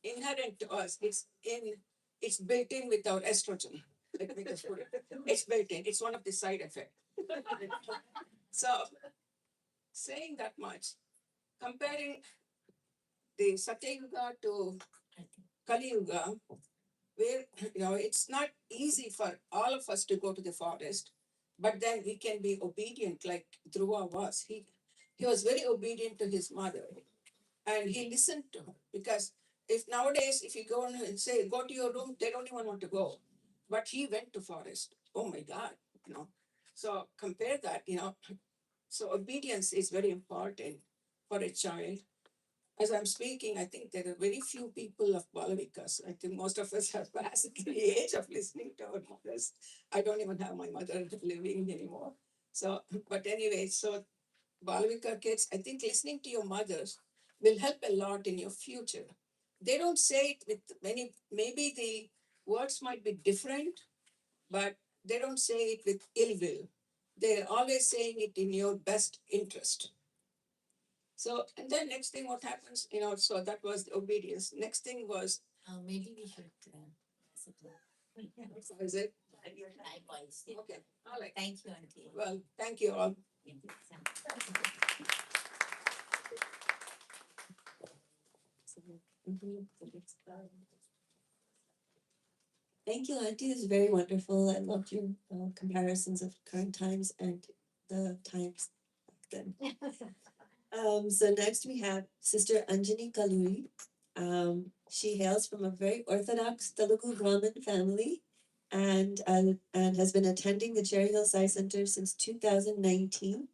inherent to us. It's built in with our estrogen. Let me just put it. It's built in. It's one of the side effects. So saying that much, comparing the Satya Yuga to Kali Yuga, where it's not easy for all of us to go to the forest, but then we can be obedient like Dhruva was. He was very obedient to his mother, and he listened to her, because if nowadays if you go and say go to your room, they don't even want to go, but he went to forest. Oh my God, so compare that. So obedience is very important for a child. As I'm speaking, I think there are very few people of Balavikas. I think most of us have passed the age of listening to our mothers. I don't even have my mother living anymore. So, but anyway, so Balavika kids, I think listening to your mothers will help a lot in your future. They don't say it with many, maybe the words might be different, but they don't say it with ill will. They're always saying it in your best interest. So, and then next thing what happens, so that was the obedience. Next thing was, Maybe we should So is it? Likewise. Okay, all right. Thank you, Auntie. Well, thank you all. Thank you, Auntie. This is very wonderful. I loved your comparisons of current times and the times back then. So next we have Sister Anjani Kaluri. She hails from a very orthodox Telugu Brahmin family and has been attending the Hill Sai Center since 2019.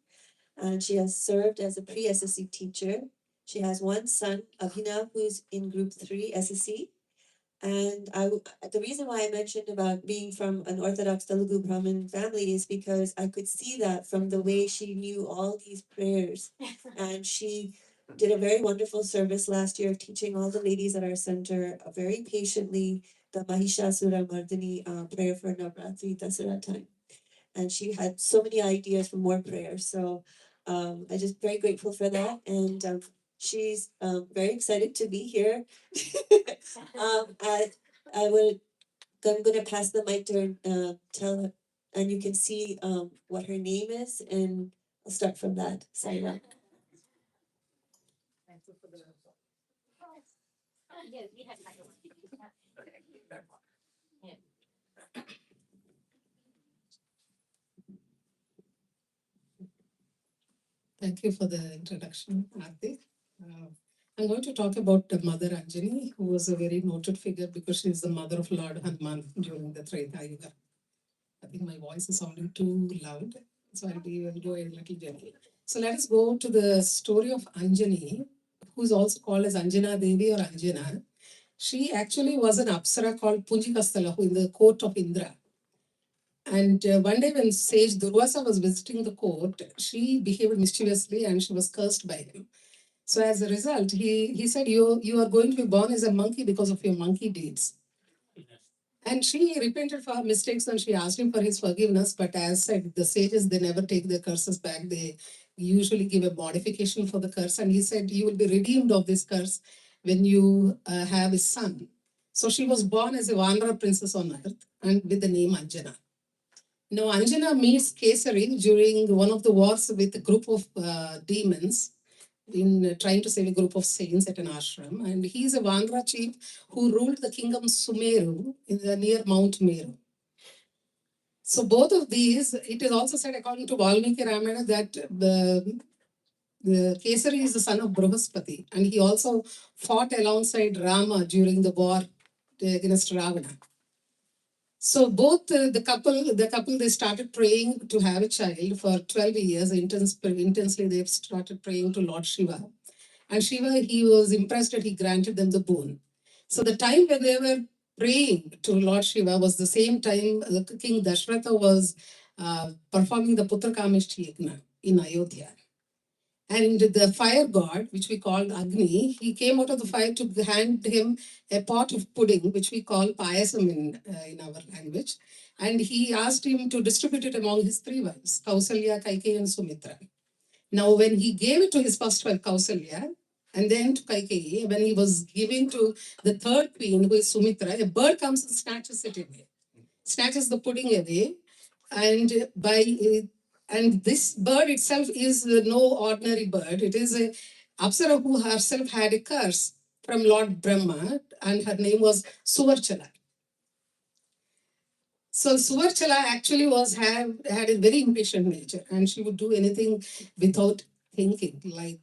And she has served as a pre-SSC teacher. She has one son, Abhinav, who's in group 3 SSC. And the reason why I mentioned about being from an Orthodox Telugu Brahmin family is because I could see that from the way she knew all these prayers. And she did a very wonderful service last year, teaching all the ladies at our center very patiently the Mahishasura Mardini prayer for Navratri Dasara time. And she had so many ideas for more prayers. So I'm just very grateful for that. And she's very excited to be here. I will. I'm going to pass the mic to her. Tell her, and you can see what her name is, and I'll start from that. Saira. Thank you for the introduction, Aarti. I'm going to talk about Mother Anjani, who was a very noted figure because she is the mother of Lord Hanuman during the Treta Yuga. I think my voice is sounding too loud, so I'll go a little gently. So let us go to the story of Anjani, who's also called as Anjana Devi or Anjana. She actually was an Apsara called Punjikasthala in the court of Indra. And one day when sage Durvasa was visiting the court, she behaved mischievously and she was cursed by him. So as a result, he said, you are going to be born as a monkey because of your monkey deeds. And she repented for her mistakes and she asked him for his forgiveness. But as said, the sages, they never take their curses back. They usually give a modification for the curse. And he said, you will be redeemed of this curse when you have a son. So she was born as a Vanara princess on earth and with the name Anjana. Now, Anjana meets Kesari during one of the wars with a group of demons in trying to save a group of saints at an ashram. And he is a Vanra chief who ruled the kingdom Sumeru near Mount Meru. So both of these, it is also said according to Valmiki Ramayana that the Kesari is the son of Brihaspati and he also fought alongside Rama during the war against Ravana. So both the couple, they started praying to have a child for 12 years. Intensely, they've started praying to Lord Shiva. And Shiva, he was impressed that he granted them the boon. So the time when they were praying to Lord Shiva was the same time King Dashratha was performing the Putra Kamishti Yagna in Ayodhya. And the fire god, which we called Agni, he came out of the fire to hand him a pot of pudding, which we call payasam in our language. And he asked him to distribute it among his 3 wives, Kausalya, Kaikeyi, and Sumitra. Now, when he gave it to his first wife, Kausalya, and then to Kaikeyi, when he was giving to the 3rd queen, who is Sumitra, a bird comes and snatches it away, snatches the pudding away, and this bird itself is no ordinary bird. It is a Apsara who herself had a curse from Lord Brahma, and her name was Suvarchala. So Suvarchala actually had a very impatient nature, and she would do anything without thinking, like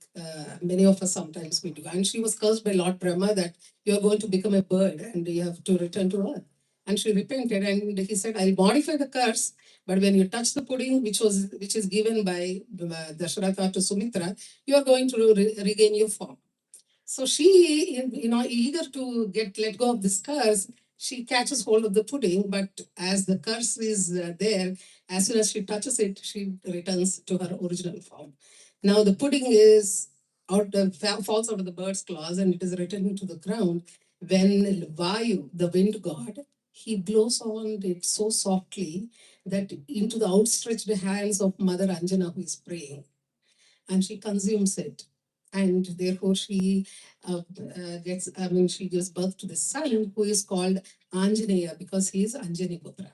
many of us sometimes we do. And she was cursed by Lord Brahma that you are going to become a bird and you have to return to earth. And she repented, and he said, I'll modify the curse, but when you touch the pudding, which is given by Dasharatha to Sumitra, you are going to regain your form. So she, eager to let go of this curse, she catches hold of the pudding, but as the curse is there, as soon as she touches it, she returns to her original form. Now the pudding falls out of the bird's claws and it is returned to the ground when Vayu, the wind god, he blows on it so softly that into the outstretched hands of Mother Anjana who is praying, and she consumes it. And therefore she she gives birth to the son who is called Anjaneya because he is Anjani Putra.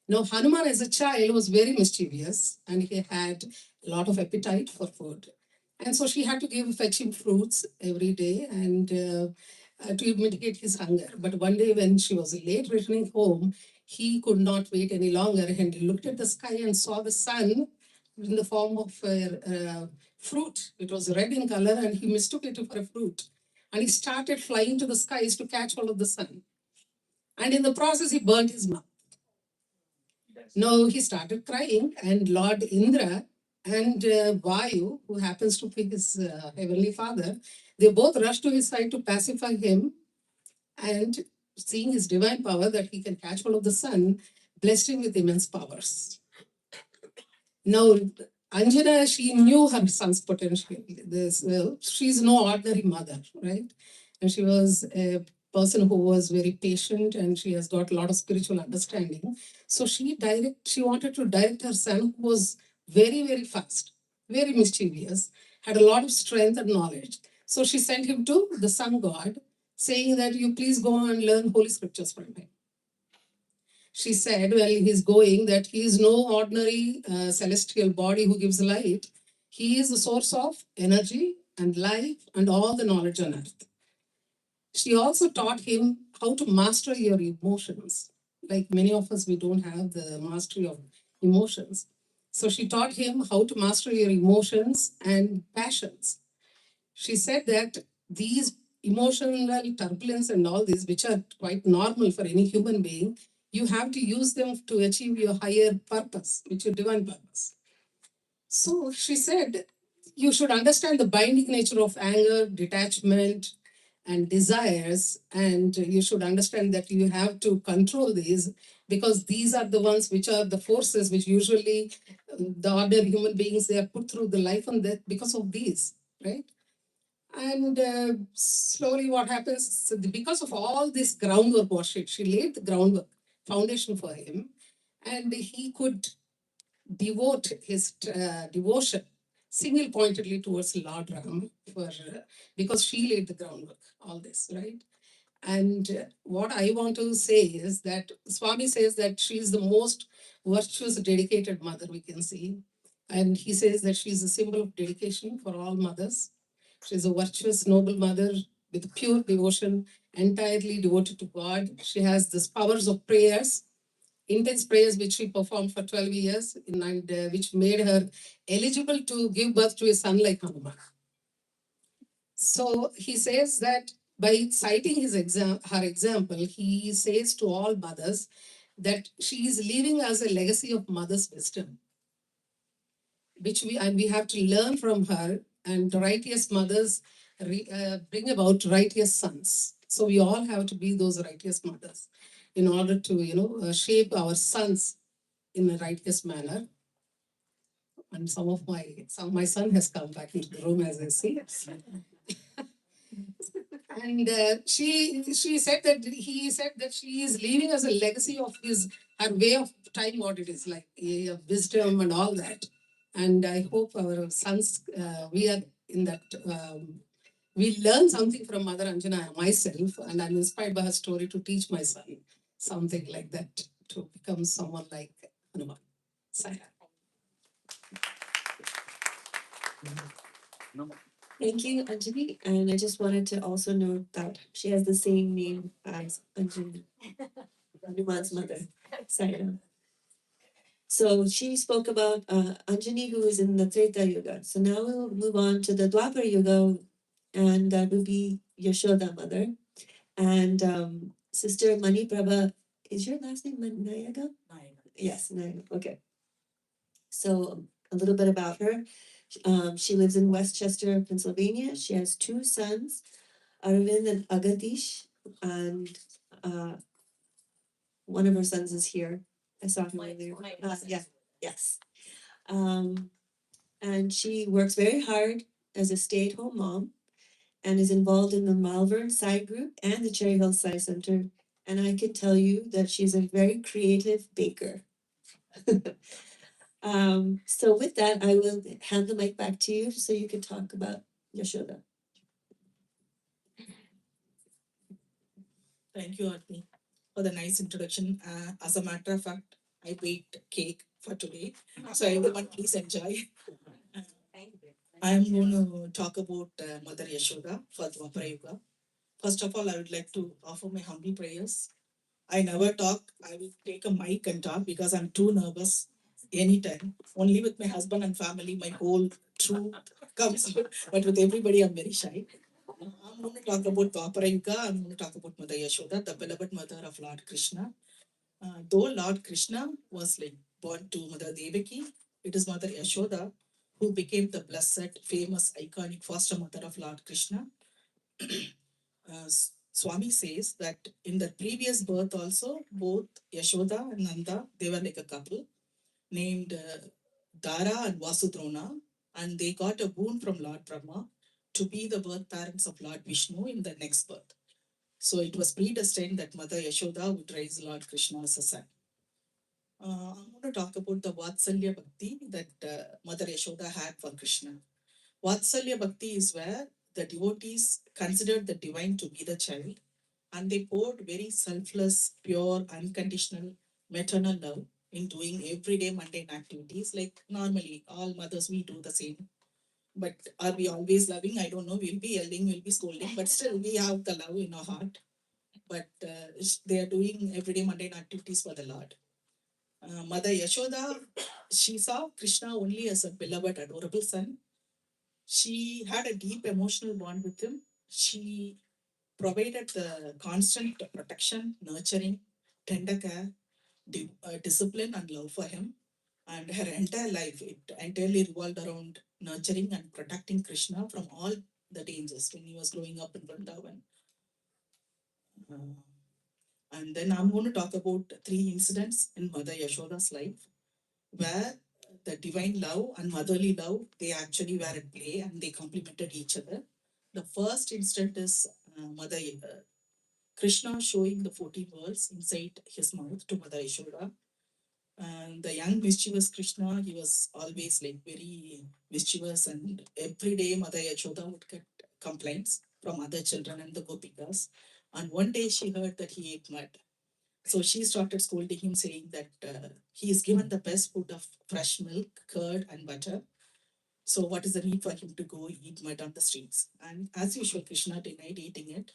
Now, Hanuman as a child was very mischievous and he had a lot of appetite for food. And so she had to fetch him fruits every day and to mitigate his hunger. But one day when she was late returning home, he could not wait any longer and he looked at the sky and saw the sun in the form of fruit. It was red in color and he mistook it for a fruit. And he started flying to the skies to catch hold of the sun. And in the process, he burnt his mouth. Now he started crying, and Lord Indra and Vayu, who happens to be his heavenly father, they both rushed to his side to pacify him. And seeing his divine power that he can catch hold of the sun, blessed him with immense powers. Now, Anjana, she knew her son's potential. She's no ordinary mother, right? And she was a person who was very patient and she has got a lot of spiritual understanding. So she wanted to direct her son, who was very, very fast, very mischievous, had a lot of strength and knowledge. So she sent him to the sun god, saying that you please go and learn holy scriptures from him. She said, while he's going, that he is no ordinary celestial body who gives light. He is the source of energy and life and all the knowledge on earth. She also taught him how to master your emotions. Like many of us, we don't have the mastery of emotions. So she taught him how to master your emotions and passions. She said that these emotional turbulence and all this, which are quite normal for any human being, you have to use them to achieve your higher purpose, which is divine purpose. So she said, you should understand the binding nature of anger, detachment, and desires, and you should understand that you have to control these because these are the ones which are the forces which usually the ordinary human beings, they are put through the life and death because of these, right? And slowly what happens, so because of all this groundwork was she laid the groundwork, foundation for him, and he could devote his devotion single pointedly towards Lord Ram because she laid the groundwork, all this, right? And what I want to say is that Swami says that she is the most virtuous, dedicated mother we can see. And he says that she is a symbol of dedication for all mothers. She is a virtuous, noble mother with pure devotion, entirely devoted to God. She has these powers of prayers, intense prayers which she performed for 12 years, and which made her eligible to give birth to a son like Hanuman. So he says that by citing her example, he says to all mothers that she is leaving us a legacy of mother's wisdom, which we have to learn from her. And righteous mothers bring about righteous sons. So we all have to be those righteous mothers in order to shape our sons in a righteous manner. And my son has come back into the room as I see it. And she said that he said that she is leaving us a legacy of her way of time, what it is like, wisdom and all that. And I hope our sons, we are in that. We learn something from Mother Anjana myself, and I'm inspired by her story to teach my son something like that to become someone like Hanuman. Saya. Thank you, Anjali. And I just wanted to also note that she has the same name as Anjali, Hanuman's mother, Saira. So she spoke about Anjani, who is in the Treta Yuga. So now we'll move on to the Dwapar Yuga, and that will be Yashoda mother. And Sister Mani Prabha, is your last name Nayaga? Yes, Nayaga. Okay. So a little bit about her. She lives in Westchester, Pennsylvania. She has two sons, Arvind and Agadish, and one of her sons is here. I saw him earlier. Yeah, yes. And she works very hard as a stay-at-home mom and is involved in the Malvern Sai group and the Hill Sai Center. And I can tell you that she's a very creative baker. So with that, I will hand the mic back to you so you can talk about Yashoda. Thank you, Arti, for the nice introduction. As a matter of fact, I baked cake for today. So everyone please enjoy. I am going to talk about Mother Yashoda for Dwapara Yuga. First of all, I would like to offer my humble prayers. I never talk. I will take a mic and talk because I'm too nervous anytime. Only with my husband and family, my whole truth comes out. But with everybody, I'm very shy. I'm going to talk about Dwapara Yuga. I'm going to talk about Mother Yashoda, the beloved mother of Lord Krishna. Though Lord Krishna was like born to Mother Devaki, it is Mother Yashoda who became the blessed, famous, iconic foster mother of Lord Krishna. Swami says that in the previous birth also, both Yashoda and Nanda, they were like a couple named Dara and Vasudrona, and they got a boon from Lord Brahma to be the birth parents of Lord Vishnu in the next birth. So it was predestined that Mother Yashoda would raise Lord Krishna as a son. I'm going to talk about the Vatsalya Bhakti that Mother Yashoda had for Krishna. Vatsalya Bhakti is where the devotees considered the divine to be the child and they poured very selfless, pure, unconditional maternal love in doing everyday mundane activities. Like normally, all mothers, we do the same. But are we always loving? I don't know. We'll be yelling, we'll be scolding, but still we have the love in our heart. But they are doing everyday mundane activities for the Lord. Mother Yashoda, she saw Krishna only as a beloved, adorable son. She had a deep emotional bond with him. She provided the constant protection, nurturing, tender care, discipline, and love for him. And her entire life, it entirely revolved around nurturing and protecting Krishna from all the dangers when he was growing up in Vrindavan. And then I'm going to talk about 3 incidents in Mother Yashoda's life where the divine love and motherly love, they actually were at play and they complemented each other. The first instant is Mother Krishna showing the 14 worlds inside his mouth to Mother Yashoda. And the young mischievous Krishna, he was always like very mischievous, and every day Mother Yashoda would get complaints from other children and the gopikas. And one day she heard that he ate mud. So she started scolding him, saying that he is given the best food of fresh milk, curd, and butter. So what is the need for him to go eat mud on the streets? And as usual, Krishna denied eating it.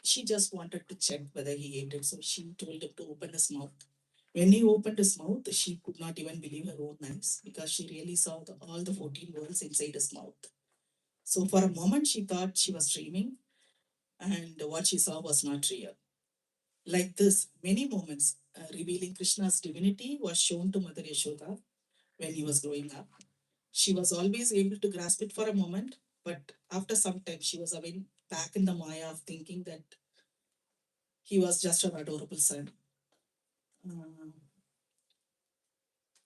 She just wanted to check whether he ate it. So she told him to open his mouth. When he opened his mouth, she could not even believe her own eyes because she really saw all the 14 worlds inside his mouth. So for a moment, she thought she was dreaming, and what she saw was not real. Like this, many moments revealing Krishna's divinity was shown to Mother Yashoda when he was growing up. She was always able to grasp it for a moment, but after some time, she was again back in the Maya of thinking that he was just an adorable son. Uh,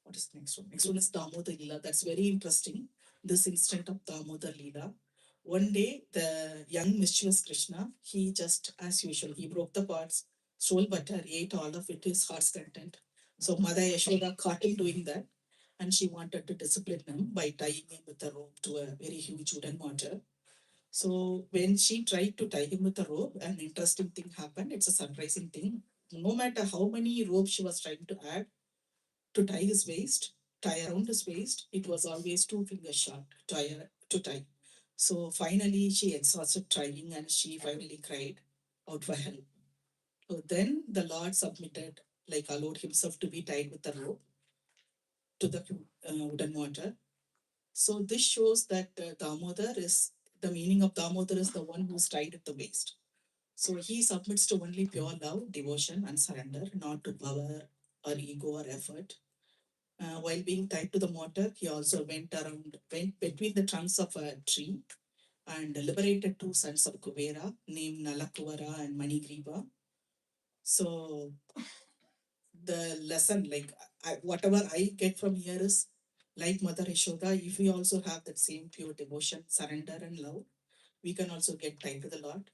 what is the next one? Next one is Damodar Lila. That's very interesting. This instant of Damodar Lila. One day, the young mischievous Krishna, he just, as usual, he broke the pots, stole butter, ate all of it, his heart's content. So Mother Yashoda caught him doing that, and she wanted to discipline him by tying him with a rope to a very huge wooden mortar. So when she tried to tie him with a rope, an interesting thing happened. It's a surprising thing. No matter how many ropes she was trying to add to tie his waist, tie around his waist, it was always 2 fingers short to tie. So finally, she exhausted trying and she finally cried out for help. So then the Lord submitted, like allowed himself to be tied with a rope to the wooden mortar. So this shows that Damodar is the meaning of Damodar is the one who's tied at the waist. So he submits to only pure love, devotion, and surrender, not to power or ego or effort. While being tied to the mortar, he also went between the trunks of a tree and liberated 2 sons of Kubera named Nalakuvara and Manigriva. So the lesson, like whatever I get from here is like Mother Yashoda, if we also have that same pure devotion, surrender, and love, we can also get tied to the Lord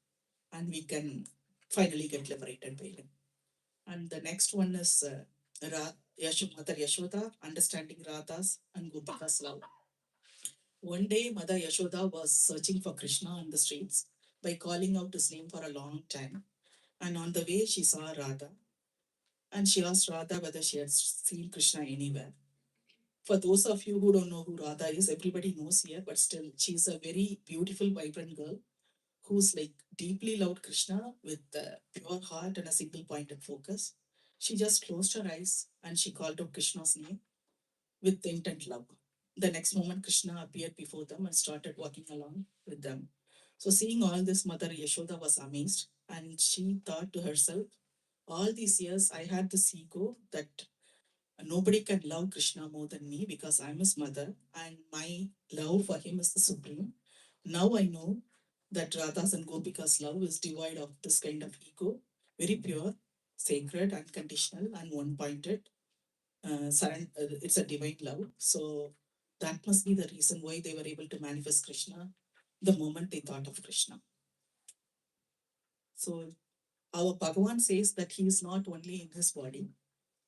and we can finally get liberated by Him. And the next one is Mother Yashoda, understanding Radha's and Gopika's love. One day, Mother Yashoda was searching for Krishna on the streets by calling out his name for a long time. And on the way, she saw Radha and she asked Radha whether she had seen Krishna anywhere. For those of you who don't know who Radha is, everybody knows here, but still, she's a very beautiful, vibrant girl who's like deeply loved Krishna with a pure heart and a single pointed focus. She just closed her eyes and she called out Krishna's name with intent love. The next moment, Krishna appeared before them and started walking along with them. So, seeing all this, Mother Yashoda was amazed and she thought to herself, all these years I had this ego that nobody can love Krishna more than me because I'm his mother and my love for him is the supreme. Now I know that Radha's and Gopika's love is devoid of this kind of ego, very pure, sacred, unconditional, and one pointed. It's a divine love. So that must be the reason why they were able to manifest Krishna the moment they thought of Krishna. So our Bhagavan says that he is not only in his body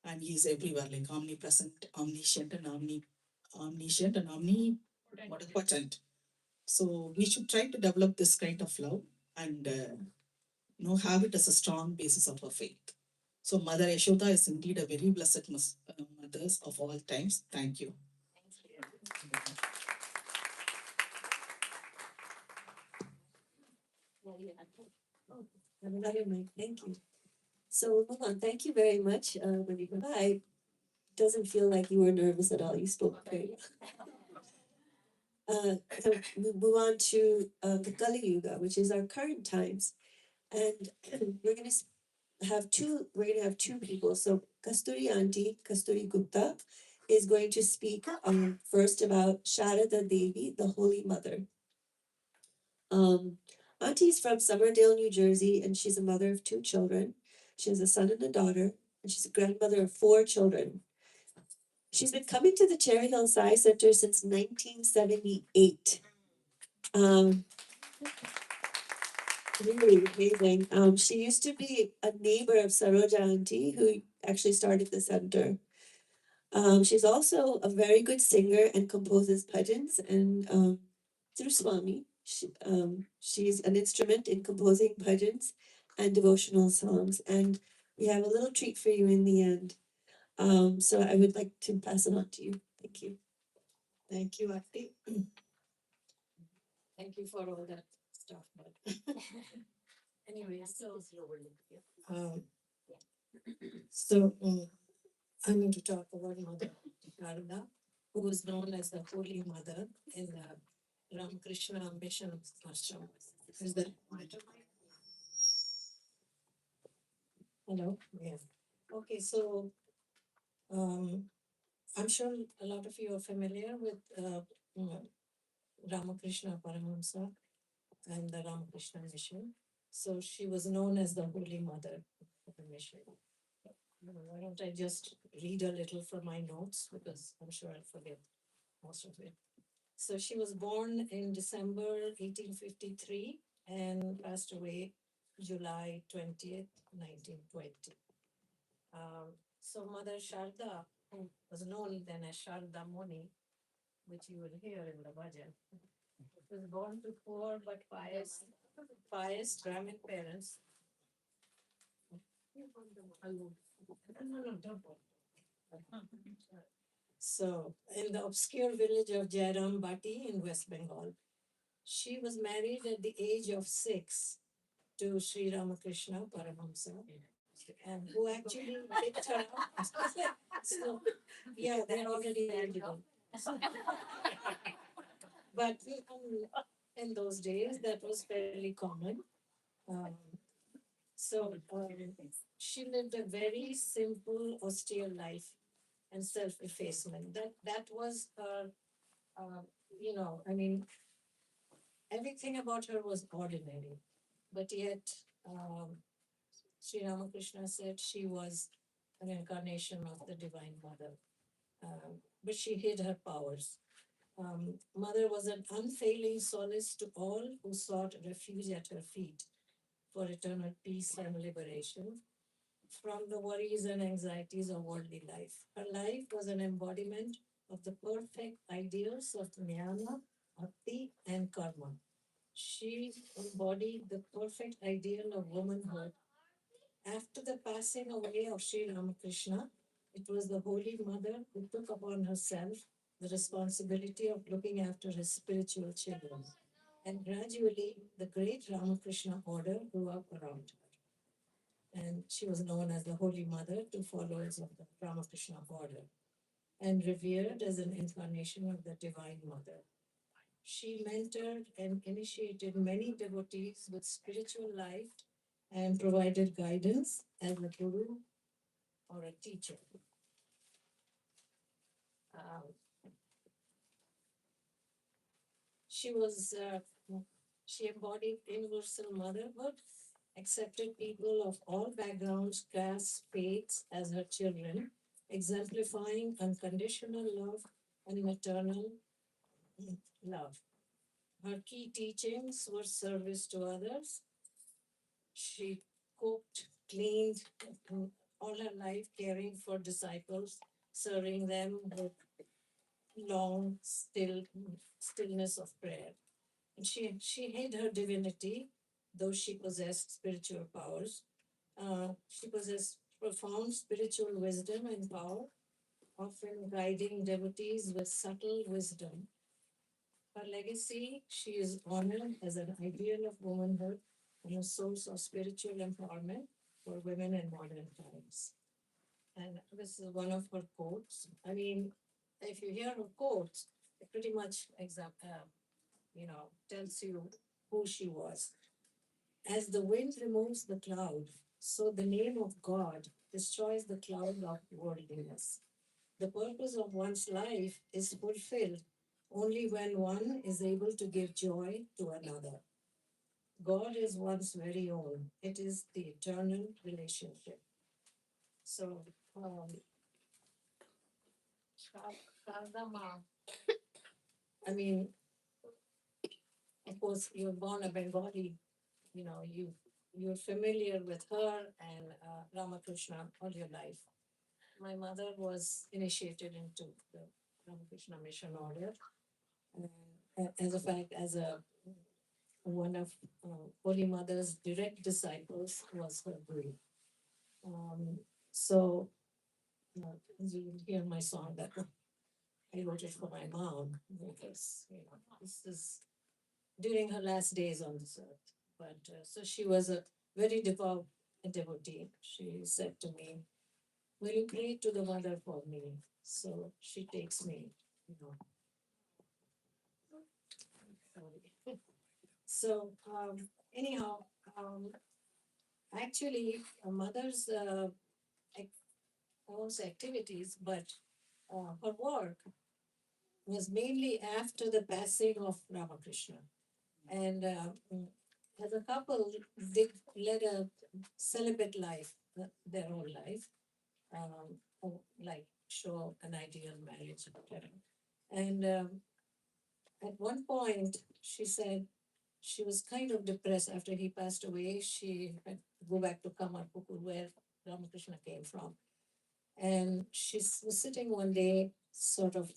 and he is everywhere, like omnipresent, omniscient, and omnipotent. So we should try to develop this kind of love and have it as a strong basis of our faith. So Mother Yashoda is indeed a very blessed mother of all times. Thank you. Another mic, thank you. So, Milan, thank you very much. I doesn't feel like you were nervous at all. You spoke very well. So we move on to the Kali Yuga, which is our current times, and we're going to have two people. So Kasturi Auntie, Kasturi Gupta, is going to speak first about Sharada Devi, the Holy Mother. Auntie's from Somerdale, New Jersey, and she's a mother of two children. She has a son and a daughter, and she's a grandmother of four children. She's been coming to the Cherry Hill Sai Center since 1978. Really amazing. She used to be a neighbor of Saroja Auntie, who actually started the center. She's also a very good singer and composes bhajans, and through Swami, she's an instrument in composing bhajans and devotional songs. And we have a little treat for you in the end. So I would like to pass it on to you. Thank you. Thank you, Aarti. Thank you for all that stuff. But anyway, um, I'm going to talk about Mother Sharda, who was known as the Holy Mother in the Ramakrishna Mission Ashram. Is that hello? Yeah. Okay, so I'm sure a lot of you are familiar with Ramakrishna Paramahamsa and the Ramakrishna Mission. So she was known as the Holy Mother of the mission. Why don't I just read a little from my notes because I'm sure I'll forget most of it. So she was born in December 1853 and passed away July 20th, 1920. So Mother Sharda, who was known then as Sharda Muni, which you will hear in the bhajan, was born to poor but pious Brahmin parents. So, in the obscure village of Jairam Bati in West Bengal, she was married at the age of 6 to Sri Ramakrishna Paramahamsa, and who actually picked her up. So, yeah, they're already eligible. But in those days, that was fairly common. Um, she lived a very simple, austere life and self-effacement. That was her. I mean, everything about her was ordinary, but yet Sri Ramakrishna said she was an incarnation of the Divine Mother, but she hid her powers. Mother was an unfailing solace to all who sought refuge at her feet for eternal peace and liberation from the worries and anxieties of worldly life. Her life was an embodiment of the perfect ideals of jnana, bhakti, and karma. She embodied the perfect ideal of womanhood. After the passing away of Sri Ramakrishna, it was the Holy Mother who took upon herself the responsibility of looking after his spiritual children. And gradually, the great Ramakrishna order grew up around her. And she was known as the Holy Mother to followers of the Ramakrishna order and revered as an incarnation of the Divine Mother. She mentored and initiated many devotees with spiritual life and provided guidance as a guru or a teacher. Um, she was she embodied universal motherhood, accepted people of all backgrounds, castes, faiths as her children, exemplifying unconditional love and maternal love. Her key teachings were service to others. She cooked, cleaned all her life, caring for disciples, serving them with long stillness of prayer. And she hid her divinity, though she possessed spiritual powers. She possessed profound spiritual wisdom and power, often guiding devotees with subtle wisdom. Her legacy, she is honored as an ideal of womanhood and a source of spiritual empowerment for women in modern times. And this is one of her quotes. I mean, if you hear her quotes, it pretty much tells you who she was. As the wind removes the cloud, so the name of God destroys the cloud of worldliness. The purpose of one's life is fulfilled only when one is able to give joy to another. God is one's very own. It is the eternal relationship. So, Shardama, I mean, of course, you're born a Bengali, you're familiar with her and Ramakrishna all your life. My mother was initiated into the Ramakrishna Mission Order. And as a fact, as one of Holy Mother's direct disciples was her guru. So, as you will hear my song that I wrote it for my mom because this is during her last days on this earth. But so she was a very devout devotee. She said to me, "Will you pray to the mother for me?" So she takes me, sorry. So anyhow, actually, a mother's I won't say activities, but her work was mainly after the passing of Ramakrishna. And as a couple, they led a celibate life, their whole life, like show an ideal marriage. And at one point, she said she was kind of depressed after he passed away. She had to go back to Kamarpukur, where Ramakrishna came from. And she was sitting one day, sort of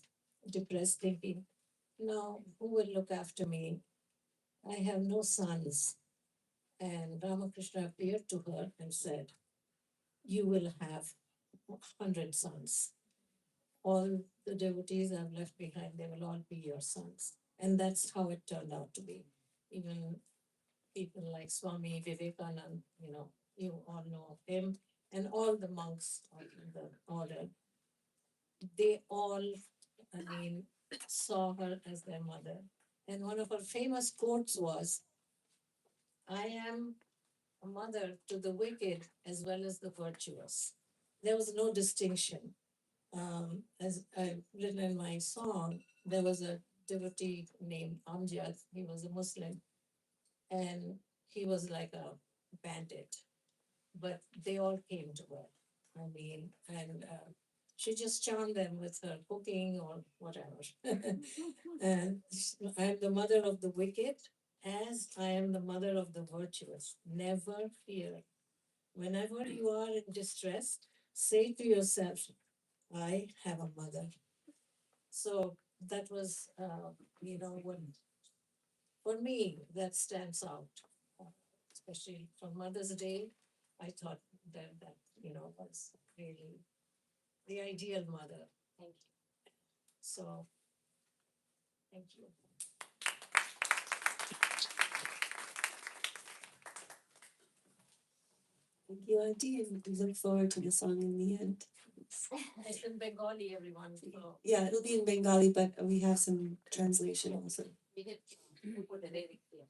depressed, thinking, now, who will look after me? I have no sons. And Ramakrishna appeared to her and said, you will have 100 sons. All the devotees I've left behind, they will all be your sons. And that's how it turned out to be. Even people like Swami Vivekananda, you all know of him, and all the monks of the order, they all, saw her as their mother. And one of her famous quotes was, I am a mother to the wicked as well as the virtuous. There was no distinction. As I've written in my song, there was a devotee named Amjad. He was a Muslim, and he was like a bandit, but they all came to her. And she just charmed them with her cooking or whatever. And I am the mother of the wicked, as I am the mother of the virtuous. Never fear. Whenever you are in distress, say to yourself, I have a mother. So that was, for me, that stands out, especially for Mother's Day. I thought that was really the ideal mother. Thank you. So, thank you. Thank you, Auntie, and we look forward to the song in the end. It's in Bengali, everyone. So Yeah, it'll be in Bengali, but we have some translation also. we did put the lyric here.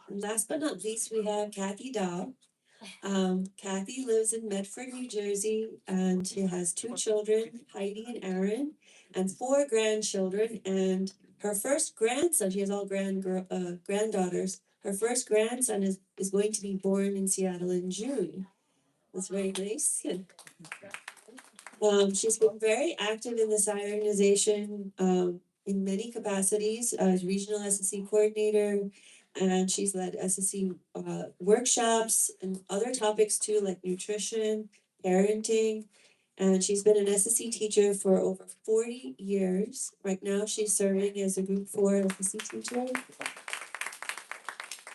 Last but not least, we have Kathy Dow. Kathy lives in Medford, New Jersey, and she has 2 children, Heidi and Aaron, and 4 grandchildren. And her first grandson, she has all granddaughters. Her first grandson is going to be born in Seattle in June. That's very nice. She's been very active in the SCI organization in many capacities as regional SSC coordinator, and she's led SSC workshops and other topics too, like nutrition, parenting. And she's been an SSC teacher for over 40 years. Right now, she's serving as a Group 4 SSC teacher.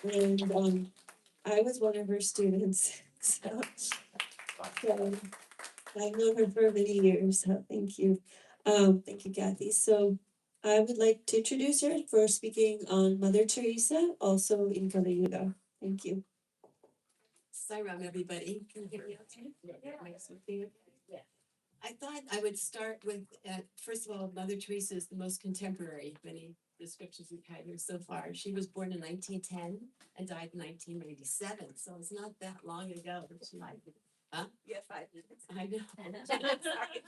And I was one of her students. So I've known her for many years, so thank you. Thank you, Kathy. So I would like to introduce her for speaking on Mother Teresa, also in Kalayuga. Thank you. Sairam, everybody. Can you hear me okay? Yeah. Am I speaking? Yeah. I thought I would start with, first of all, Mother Teresa is the most contemporary of any descriptions we've had here so far. She was born in 1910 and died in 1987, so it's not that long ago. She, huh? Yeah, 5 minutes. I know. Sorry.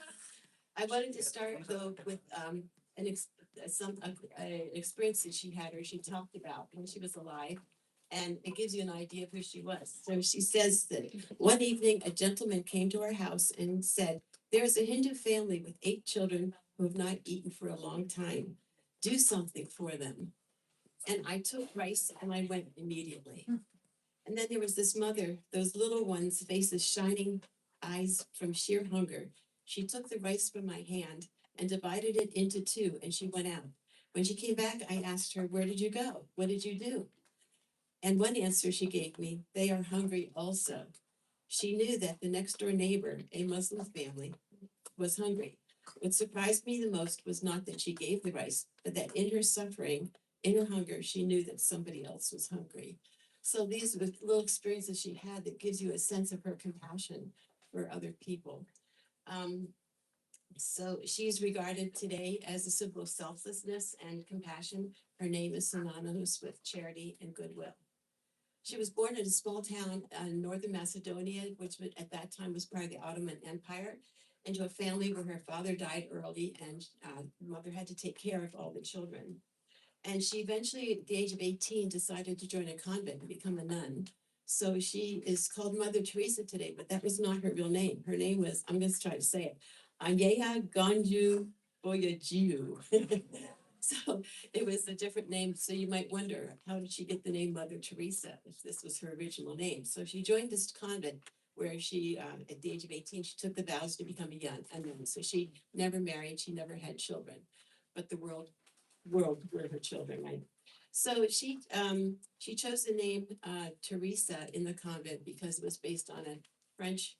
I wanted to start though with an experience that she had or she talked about when she was alive. And it gives you an idea of who she was. So she says that one evening a gentleman came to our house and said, "There's a Hindu family with 8 children who have not eaten for a long time. Do something for them." And I took rice and I went immediately. And then there was this mother, those little ones, faces shining eyes from sheer hunger. She took the rice from my hand and divided it into 2, and she went out. When she came back, I asked her, "Where did you go? What did you do?" And one answer she gave me, "They are hungry also." She knew that the next door neighbor, a Muslim family, was hungry. What surprised me the most was not that she gave the rice, but that in her suffering, in her hunger, she knew that somebody else was hungry. So these were little experiences she had that gives you a sense of her compassion for other people. So she's regarded today as a symbol of selflessness and compassion. Her name is synonymous with charity and goodwill. She was born in a small town in northern Macedonia, which at that time was part of the Ottoman Empire, into a family where her father died early and mother had to take care of all the children. And she eventually, at the age of 18, decided to join a convent and become a nun. So she is called Mother Teresa today, but that was not her real name. Her name was, I'm going to try to say it, Anyeya Ganju Boyajiu. So it was a different name. So you might wonder, how did she get the name Mother Teresa if this was her original name? So she joined this convent where she, at the age of 18, she took the vows to become a nun. So she never married, she never had children, but the world were her children, right? So she chose the name Teresa in the convent because it was based on French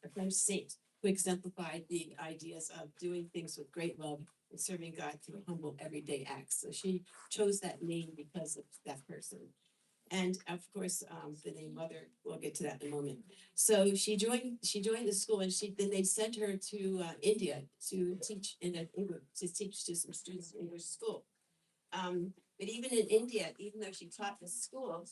a French saint who exemplified the ideas of doing things with great love and serving God through humble everyday acts. So she chose that name because of that person. And of course, the name Mother, we'll get to that in a moment. So she joined the school, and then they sent her to India to teach to some students in English school. But even in India, even though she taught the school,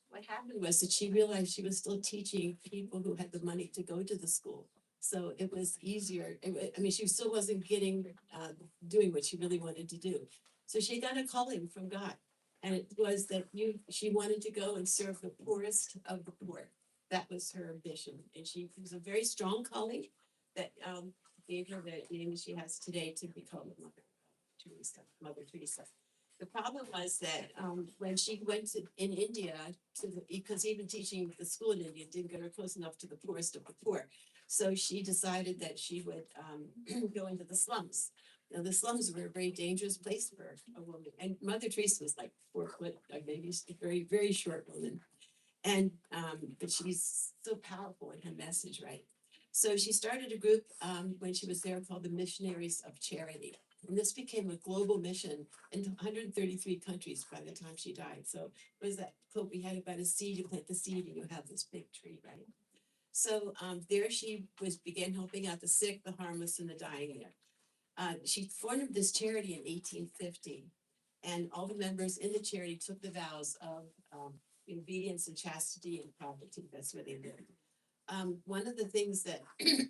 what happened was that she realized she was still teaching people who had the money to go to the school. So it was easier. She still wasn't doing what she really wanted to do. So she got a calling from God. And it was that she wanted to go and serve the poorest of the poor. That was her ambition. And it was a very strong calling that gave her the name she has today to be called Mother Teresa. The problem was that when she went in India, because even teaching the school in India didn't get her close enough to the poorest of the poor. So she decided that she would go into the slums Now, the slums were a very dangerous place for a woman, and Mother Teresa was like 4 foot, maybe a very, very short woman. And but she's so powerful in her message, right? So she started a group when she was there called the Missionaries of Charity. And this became a global mission in 133 countries by the time she died. So it was that quote we had about a seed, you plant the seed and you have this big tree, right? So there she began helping out the sick, the harmless, and the dying there. She formed this charity in 1850, and all the members in the charity took the vows of obedience and chastity and poverty. That's where they lived. One of the things that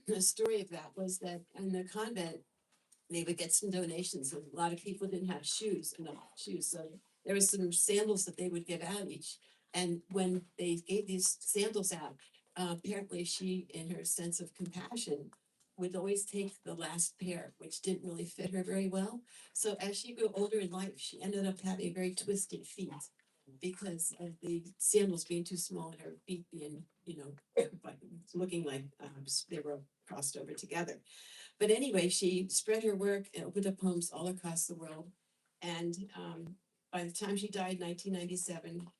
the story of that was that in the convent, they would get some donations. And a lot of people didn't have enough shoes. So there was some sandals that they would give out each. And when they gave these sandals out, apparently she, in her sense of compassion, would always take the last pair, which didn't really fit her very well. So as she grew older in life, she ended up having very twisted feet because of the sandals being too small and her feet being, looking like they were crossed over together. But anyway, she spread her work and opened up homes all across the world. And by the time she died in 1997,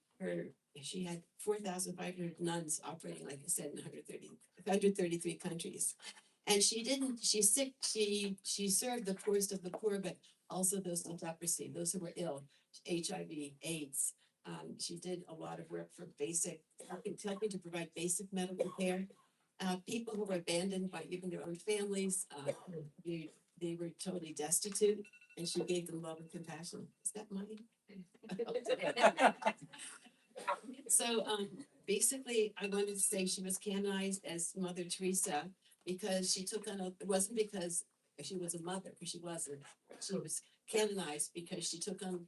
she had 4,500 nuns operating, like I said, in 133 countries. And she served the poorest of the poor, but also those with leprosy, those who were ill, HIV, AIDS. She did a lot of work for helping to provide basic medical care. People who were abandoned by even their own families, they were totally destitute, and she gave them love and compassion. Is that money? So basically, I wanted to say she was canonized as Mother Teresa because she took on it wasn't because she was a mother, because she wasn't. She was canonized because she took on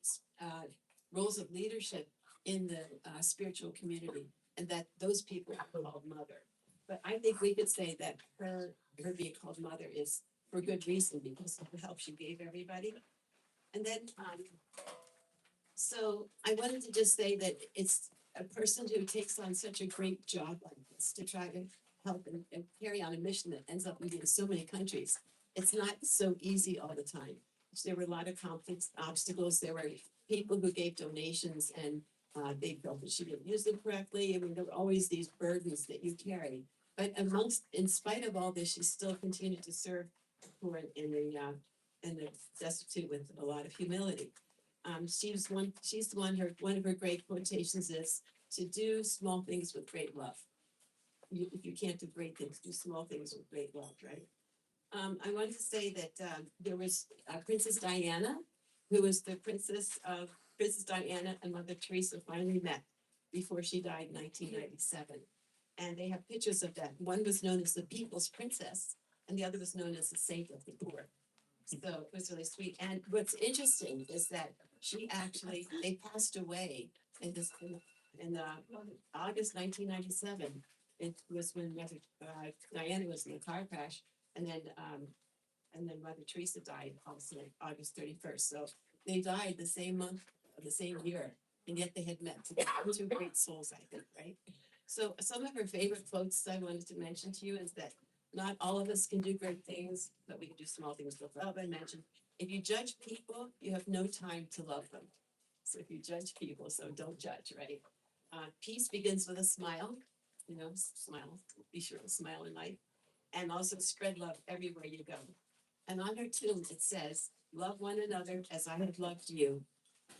roles of leadership in the spiritual community, and that those people are called mother. But I think we could say that her being called mother is for good reason because of the help she gave everybody. And then so I wanted to just say that it's a person who takes on such a great job like this to try to help and carry on a mission that ends up in so many countries. It's not so easy all the time. There were a lot of conflicts, obstacles. There were people who gave donations and they felt that she didn't use them correctly. I mean, there were always these burdens that you carry. But in spite of all this, she still continued to serve the poor and the destitute with a lot of humility. She's the one, one of her great quotations is to do small things with great love. If you can't do great things, do small things with great love, right? I wanted to say that there was Princess Diana, who was the Princess Diana and Mother Teresa finally met before she died in 1997. And they have pictures of that. One was known as the People's Princess, and the other was known as the Saint of the Poor. So it was really sweet. And what's interesting is that they passed away in August 1997. It was when Mother Diana was in the car crash, and then Mother Teresa died also August 31st. So they died the same month of the same year, and yet they had met together. Two great souls, I think, right? So some of her favorite quotes I wanted to mention to you is that not all of us can do great things, but we can do small things with love. I mentioned if you judge people, you have no time to love them. So if you judge people, so don't judge, right? Peace begins with a smile. Smile. Be sure to smile in life, and also spread love everywhere you go. And on her tomb it says, "Love one another as I have loved you."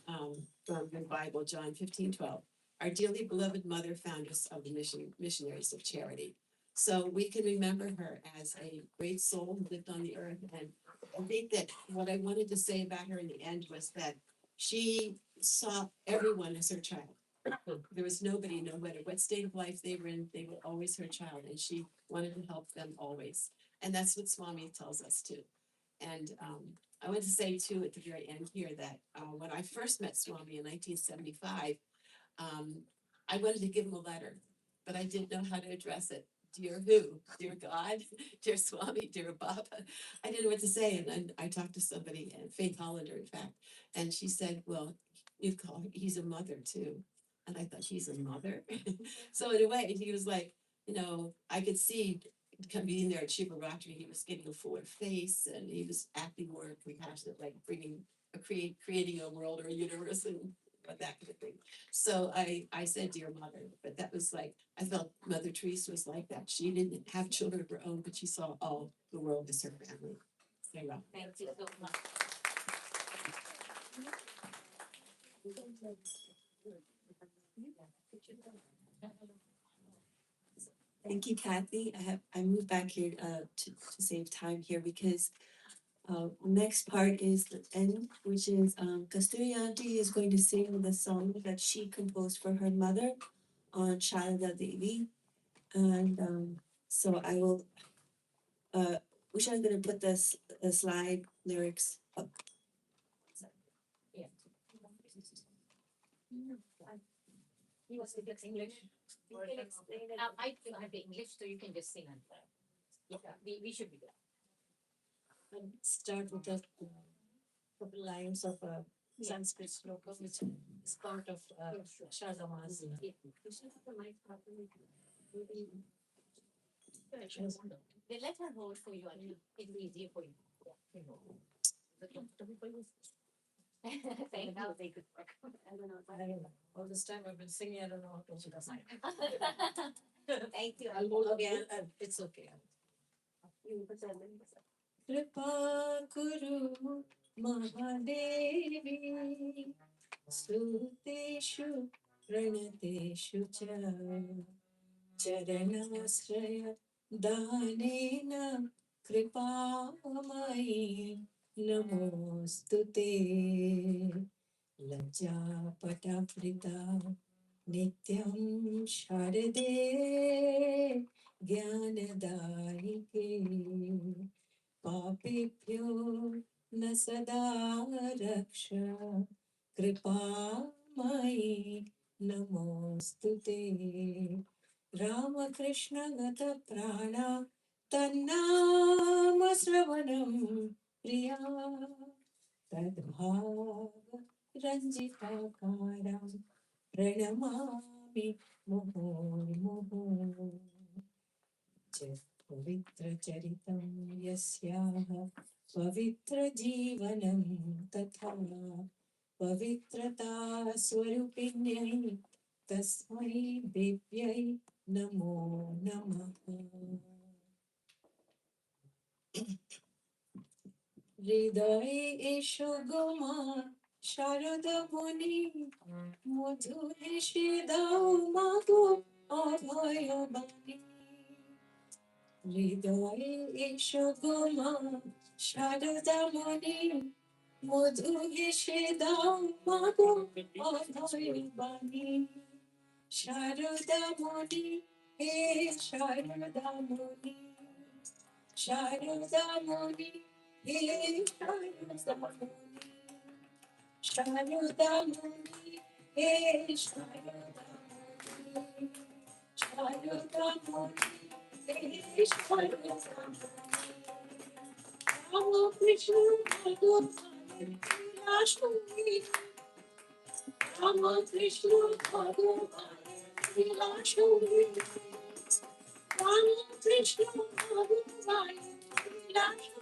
From the Bible, John 15:12. Our dearly beloved mother, foundress of the Missionaries of Charity. So we can remember her as a great soul who lived on the earth. And I think that what I wanted to say about her in the end was that she saw everyone as her child. There was nobody, no matter what state of life they were in, they were always her child, and she wanted to help them always. And that's what Swami tells us too. And I want to say too at the very end here that when I first met Swami in 1975, I wanted to give him a letter, but I didn't know how to address it. Dear who? Dear God? Dear Swami? Dear Baba? I didn't know what to say. And then I talked to somebody, Faith Hollander, in fact, and she said, well, he's a mother too. And I thought, he's a mother? So in a way, he was like, I could see being there at Shivaratri, he was getting a fuller face and he was acting more compassionate, like creating a world or a universe and that kind of thing. So I said, dear mother, but that was like, I felt Mother Teresa was like that. She didn't have children of her own, but she saw all the world as her family. Very well. Thank you so much. Thank you, Kathy. I moved back here to save time here because next part is the end, which is Kasturi Auntie is going to sing the song that she composed for her mother on Sharada Devi. And so I will, Usha's gonna put the slide lyrics up. Yeah. You want to fix English? You can explain it. I have the English, so you can just sing on that. Yeah, we should be good. And start with the couple lines of a Sanskrit sloka, which is part of Shardama's. Yeah. You should have the mic properly. They let her hold for you, and it'll be easier for you. Yeah. Thank you. They could work. I don't know. All this time I've been singing, I don't know how to do that. Thank you. I'll hold again, and it's okay. Kripa Guru Mahadevi Suteshu Pranateshu Cha Charanasraya Danena Kripamai Namostute Lajja Pataprita Nityam Sharade Jnanadayike पापेभ्यो न सदा रक्ष कृपामयि नमोऽस्तुते रामकृष्ण गत प्राणा तन्नाम श्रवणं प्रिया तद्भाव रञ्जिताकारं प्रणमामि मुहुर्मुहुः पवित्रचरितं यस्याः पवित्रजीवनं तथा पवित्रता स्वरूपिण्यै तस्मै दिव्यै नमो नमः हृदयेषु गुमा शारदमुनि मधुनिषेदौ मागो अभयवाणी हृदयेषु गुमा शारदमुनि मधुनिषेदौ मागो अभयवाणी शारदमुनि हे शारदमुनि शारदमुनि हे शारदमुनि शारदमुनि हे शारदमुनि शारदमुनि हे शारदमुनि Rama Krishna Bhagavan Lashmi Rama Krishna Bhagavan Lashmi Rama Krishna Bhagavan Lashmi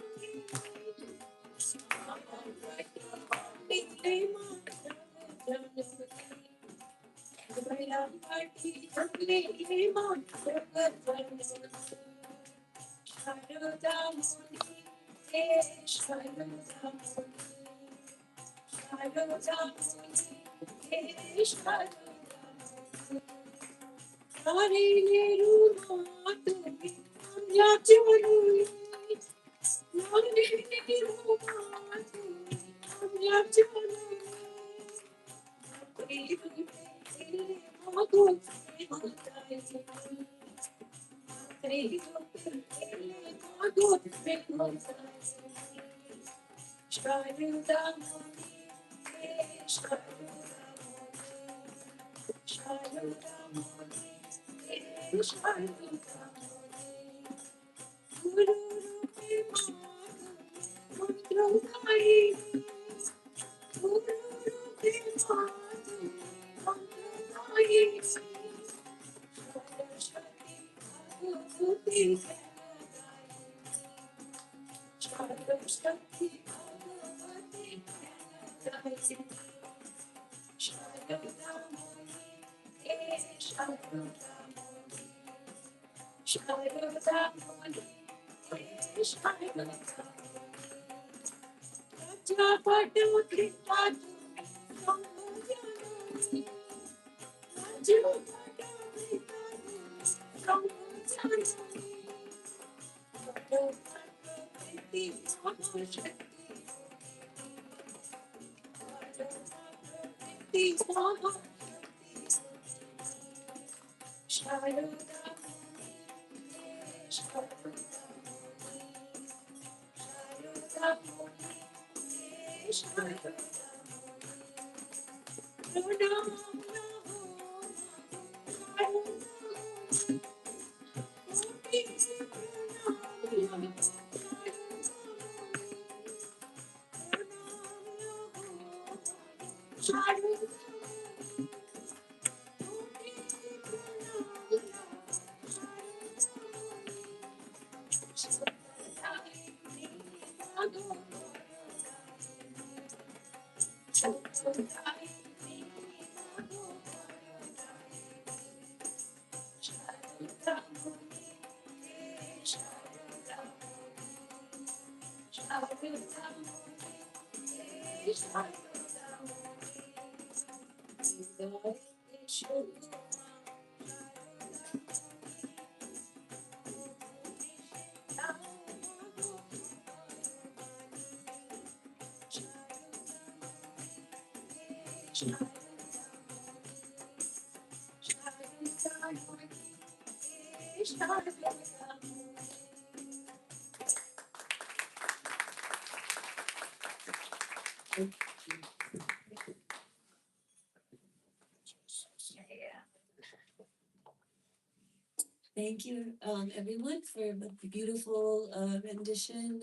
Thank you, everyone, for the beautiful rendition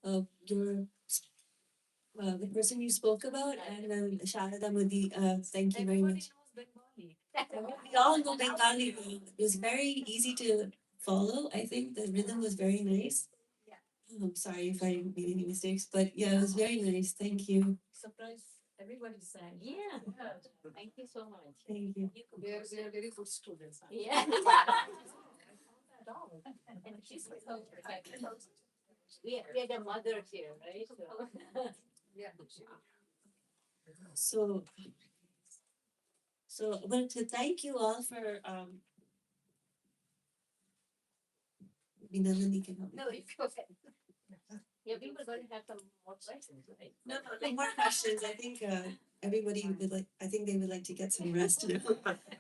of your the person you spoke about, and Sharada Modi. Thank you very much. We all know Bengali. It was very easy to follow. I think the rhythm was very nice. I'm sorry if I made any mistakes, but yeah, it was very nice. Thank you. Surprise! Everybody sang. Yeah. Thank you so much. Thank you. We are very good students. Yeah. At all. And she's so we are the mothers here, right? Yeah. So, I wanted to thank you all for Binanandi can help me. No, it's okay. Yeah, we were going to have some more questions, right? No more questions. I think everybody would like. I think they would like to get some rest now.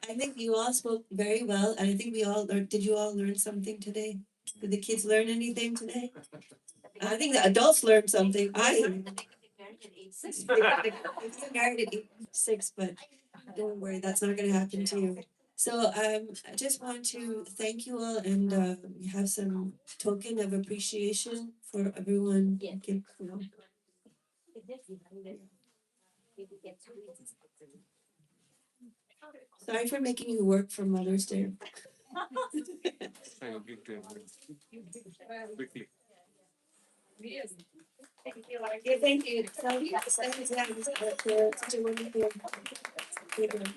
I think you all spoke very well, and I think we all learned. Did you all learn something today? Did the kids learn anything today? I think the adults learned something. I Married at age 6. married at age 6, but don't worry, that's not going to happen to you. So I just want to thank you all, and we have some token of appreciation for everyone. Yes. Give, you know. Sorry for making you work for Mother's Day. Quickly. Yes. Thank you. So, yes, thank you for such a wonderful program.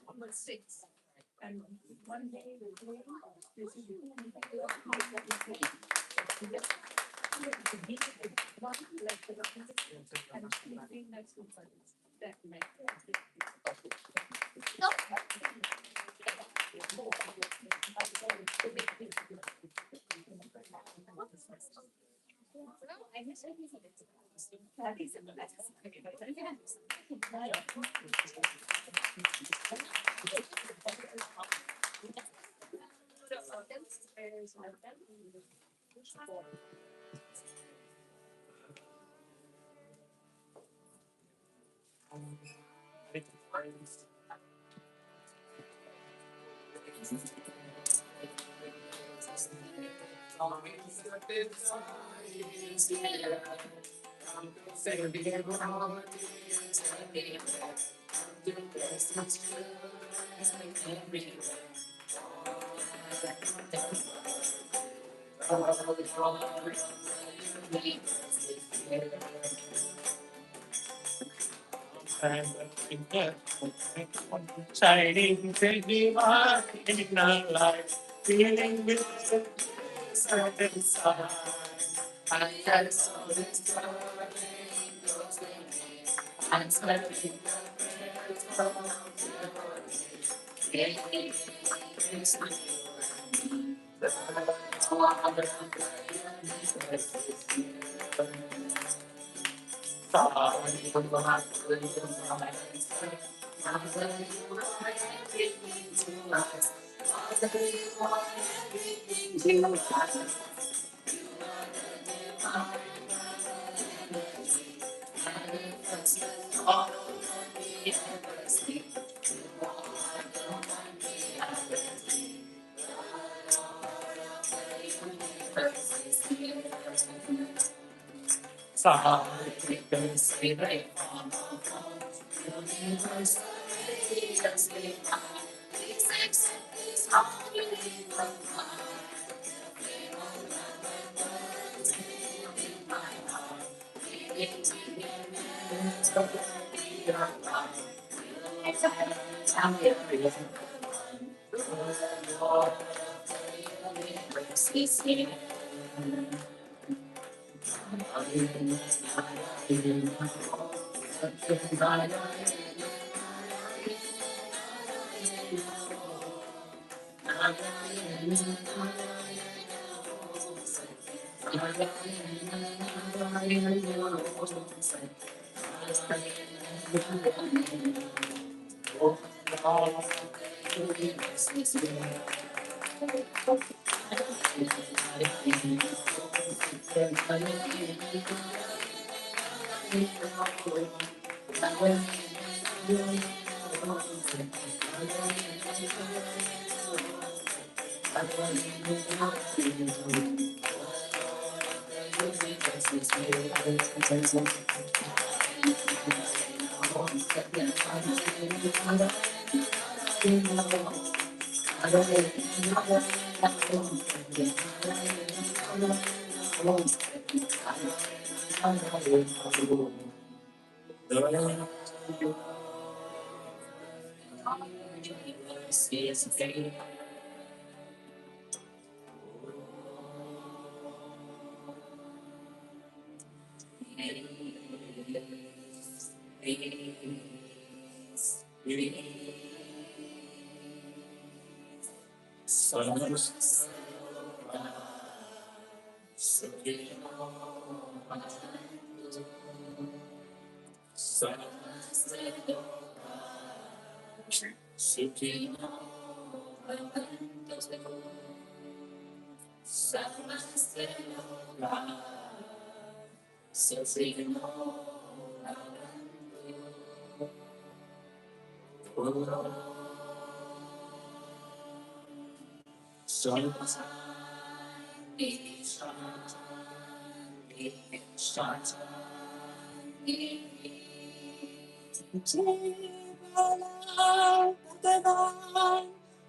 Number 6. And one day Shining everyone in our life, feeling with satisfied. I had so this I'm smelling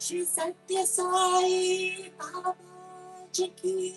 Shri Satya Sai Baba Ji ki.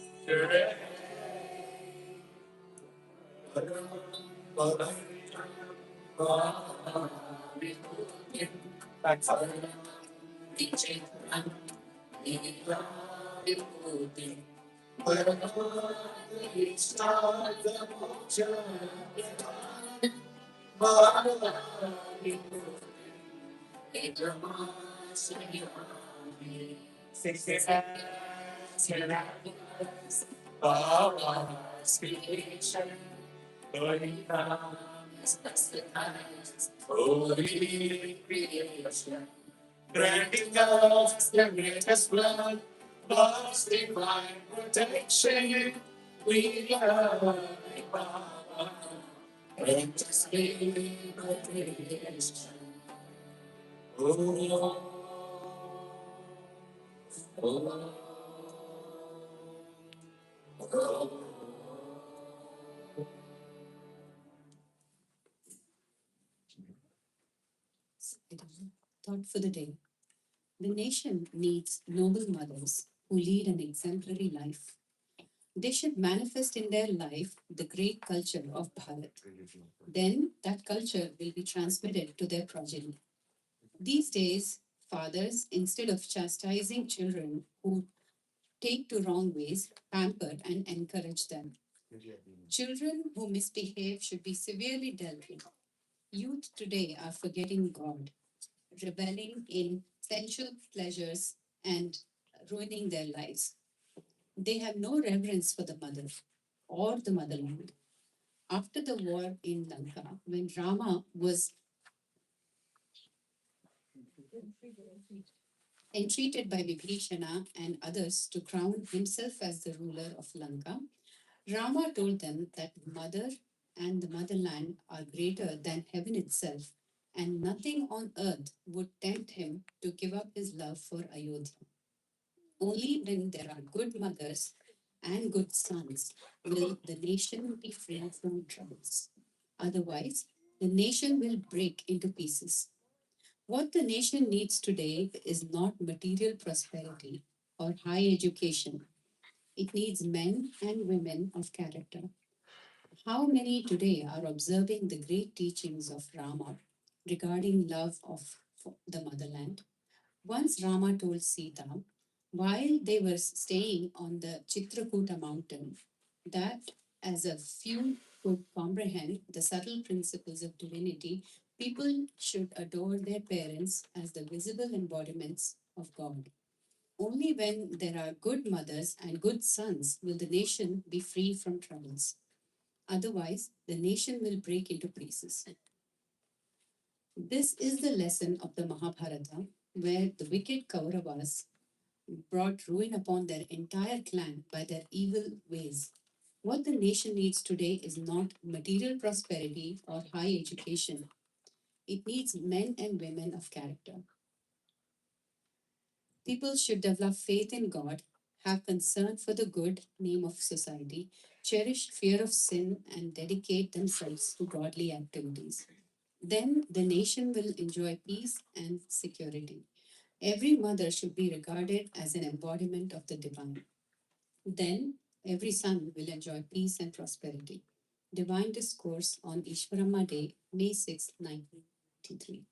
Granting us the greatest blood, God's divine protection. We love you, Baba, and to speak of creation. Oh, oh, oh. Thought for the day. The nation needs noble mothers who lead an exemplary life. They should manifest in their life the great culture of Bharat. Then that culture will be transmitted to their progeny. These days, fathers, instead of chastising children who take to wrong ways, pamper and encourage them. Children who misbehave should be severely dealt with. Youth today are forgetting God, reveling in sensual pleasures and ruining their lives. They have no reverence for the mother or the motherland. After the war in Lanka, when Rama was entreated by Vibhishana and others to crown himself as the ruler of Lanka, Rama told them that mother and the motherland are greater than heaven itself, and nothing on earth would tempt him to give up his love for Ayodhya. Only when there are good mothers and good sons will the nation be free from troubles. Otherwise, the nation will break into pieces. What the nation needs today is not material prosperity or high education. It needs men and women of character. How many today are observing the great teachings of Rama regarding love of the motherland? Once Rama told Sita, while they were staying on the Chitrakuta mountain, that as a few could comprehend the subtle principles of divinity, people should adore their parents as the visible embodiments of God. Only when there are good mothers and good sons will the nation be free from troubles. Otherwise, the nation will break into pieces. This is the lesson of the Mahabharata, where the wicked Kauravas brought ruin upon their entire clan by their evil ways. What the nation needs today is not material prosperity or high education. It needs men and women of character. People should develop faith in God, have concern for the good name of society, cherish fear of sin, and dedicate themselves to godly activities. Then the nation will enjoy peace and security. Every mother should be regarded as an embodiment of the divine. Then every son will enjoy peace and prosperity. Divine Discourse on Ishwarama Day, May 6, 1993.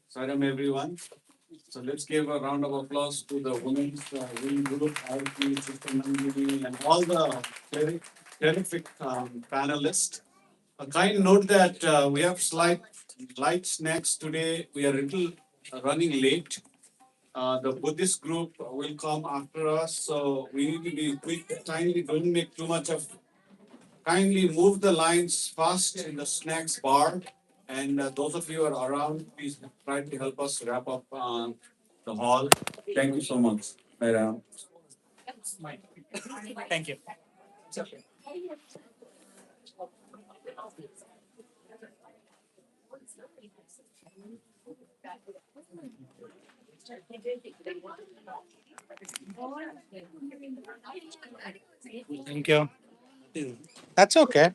Salam everyone. So let's give a round of applause to the women's wing group, RP, Sister Nandini, and all the terrific panelists. A kind note that we have light snacks today. We are a little running late. The Buddhist group will come after us, so we need to be quick. Kindly don't make too much of. Kindly move the lines fast in the snacks bar. And those of you who are around, please try to help us wrap up the hall. Thank you so much, Madam. Thank you. Thank you. That's okay.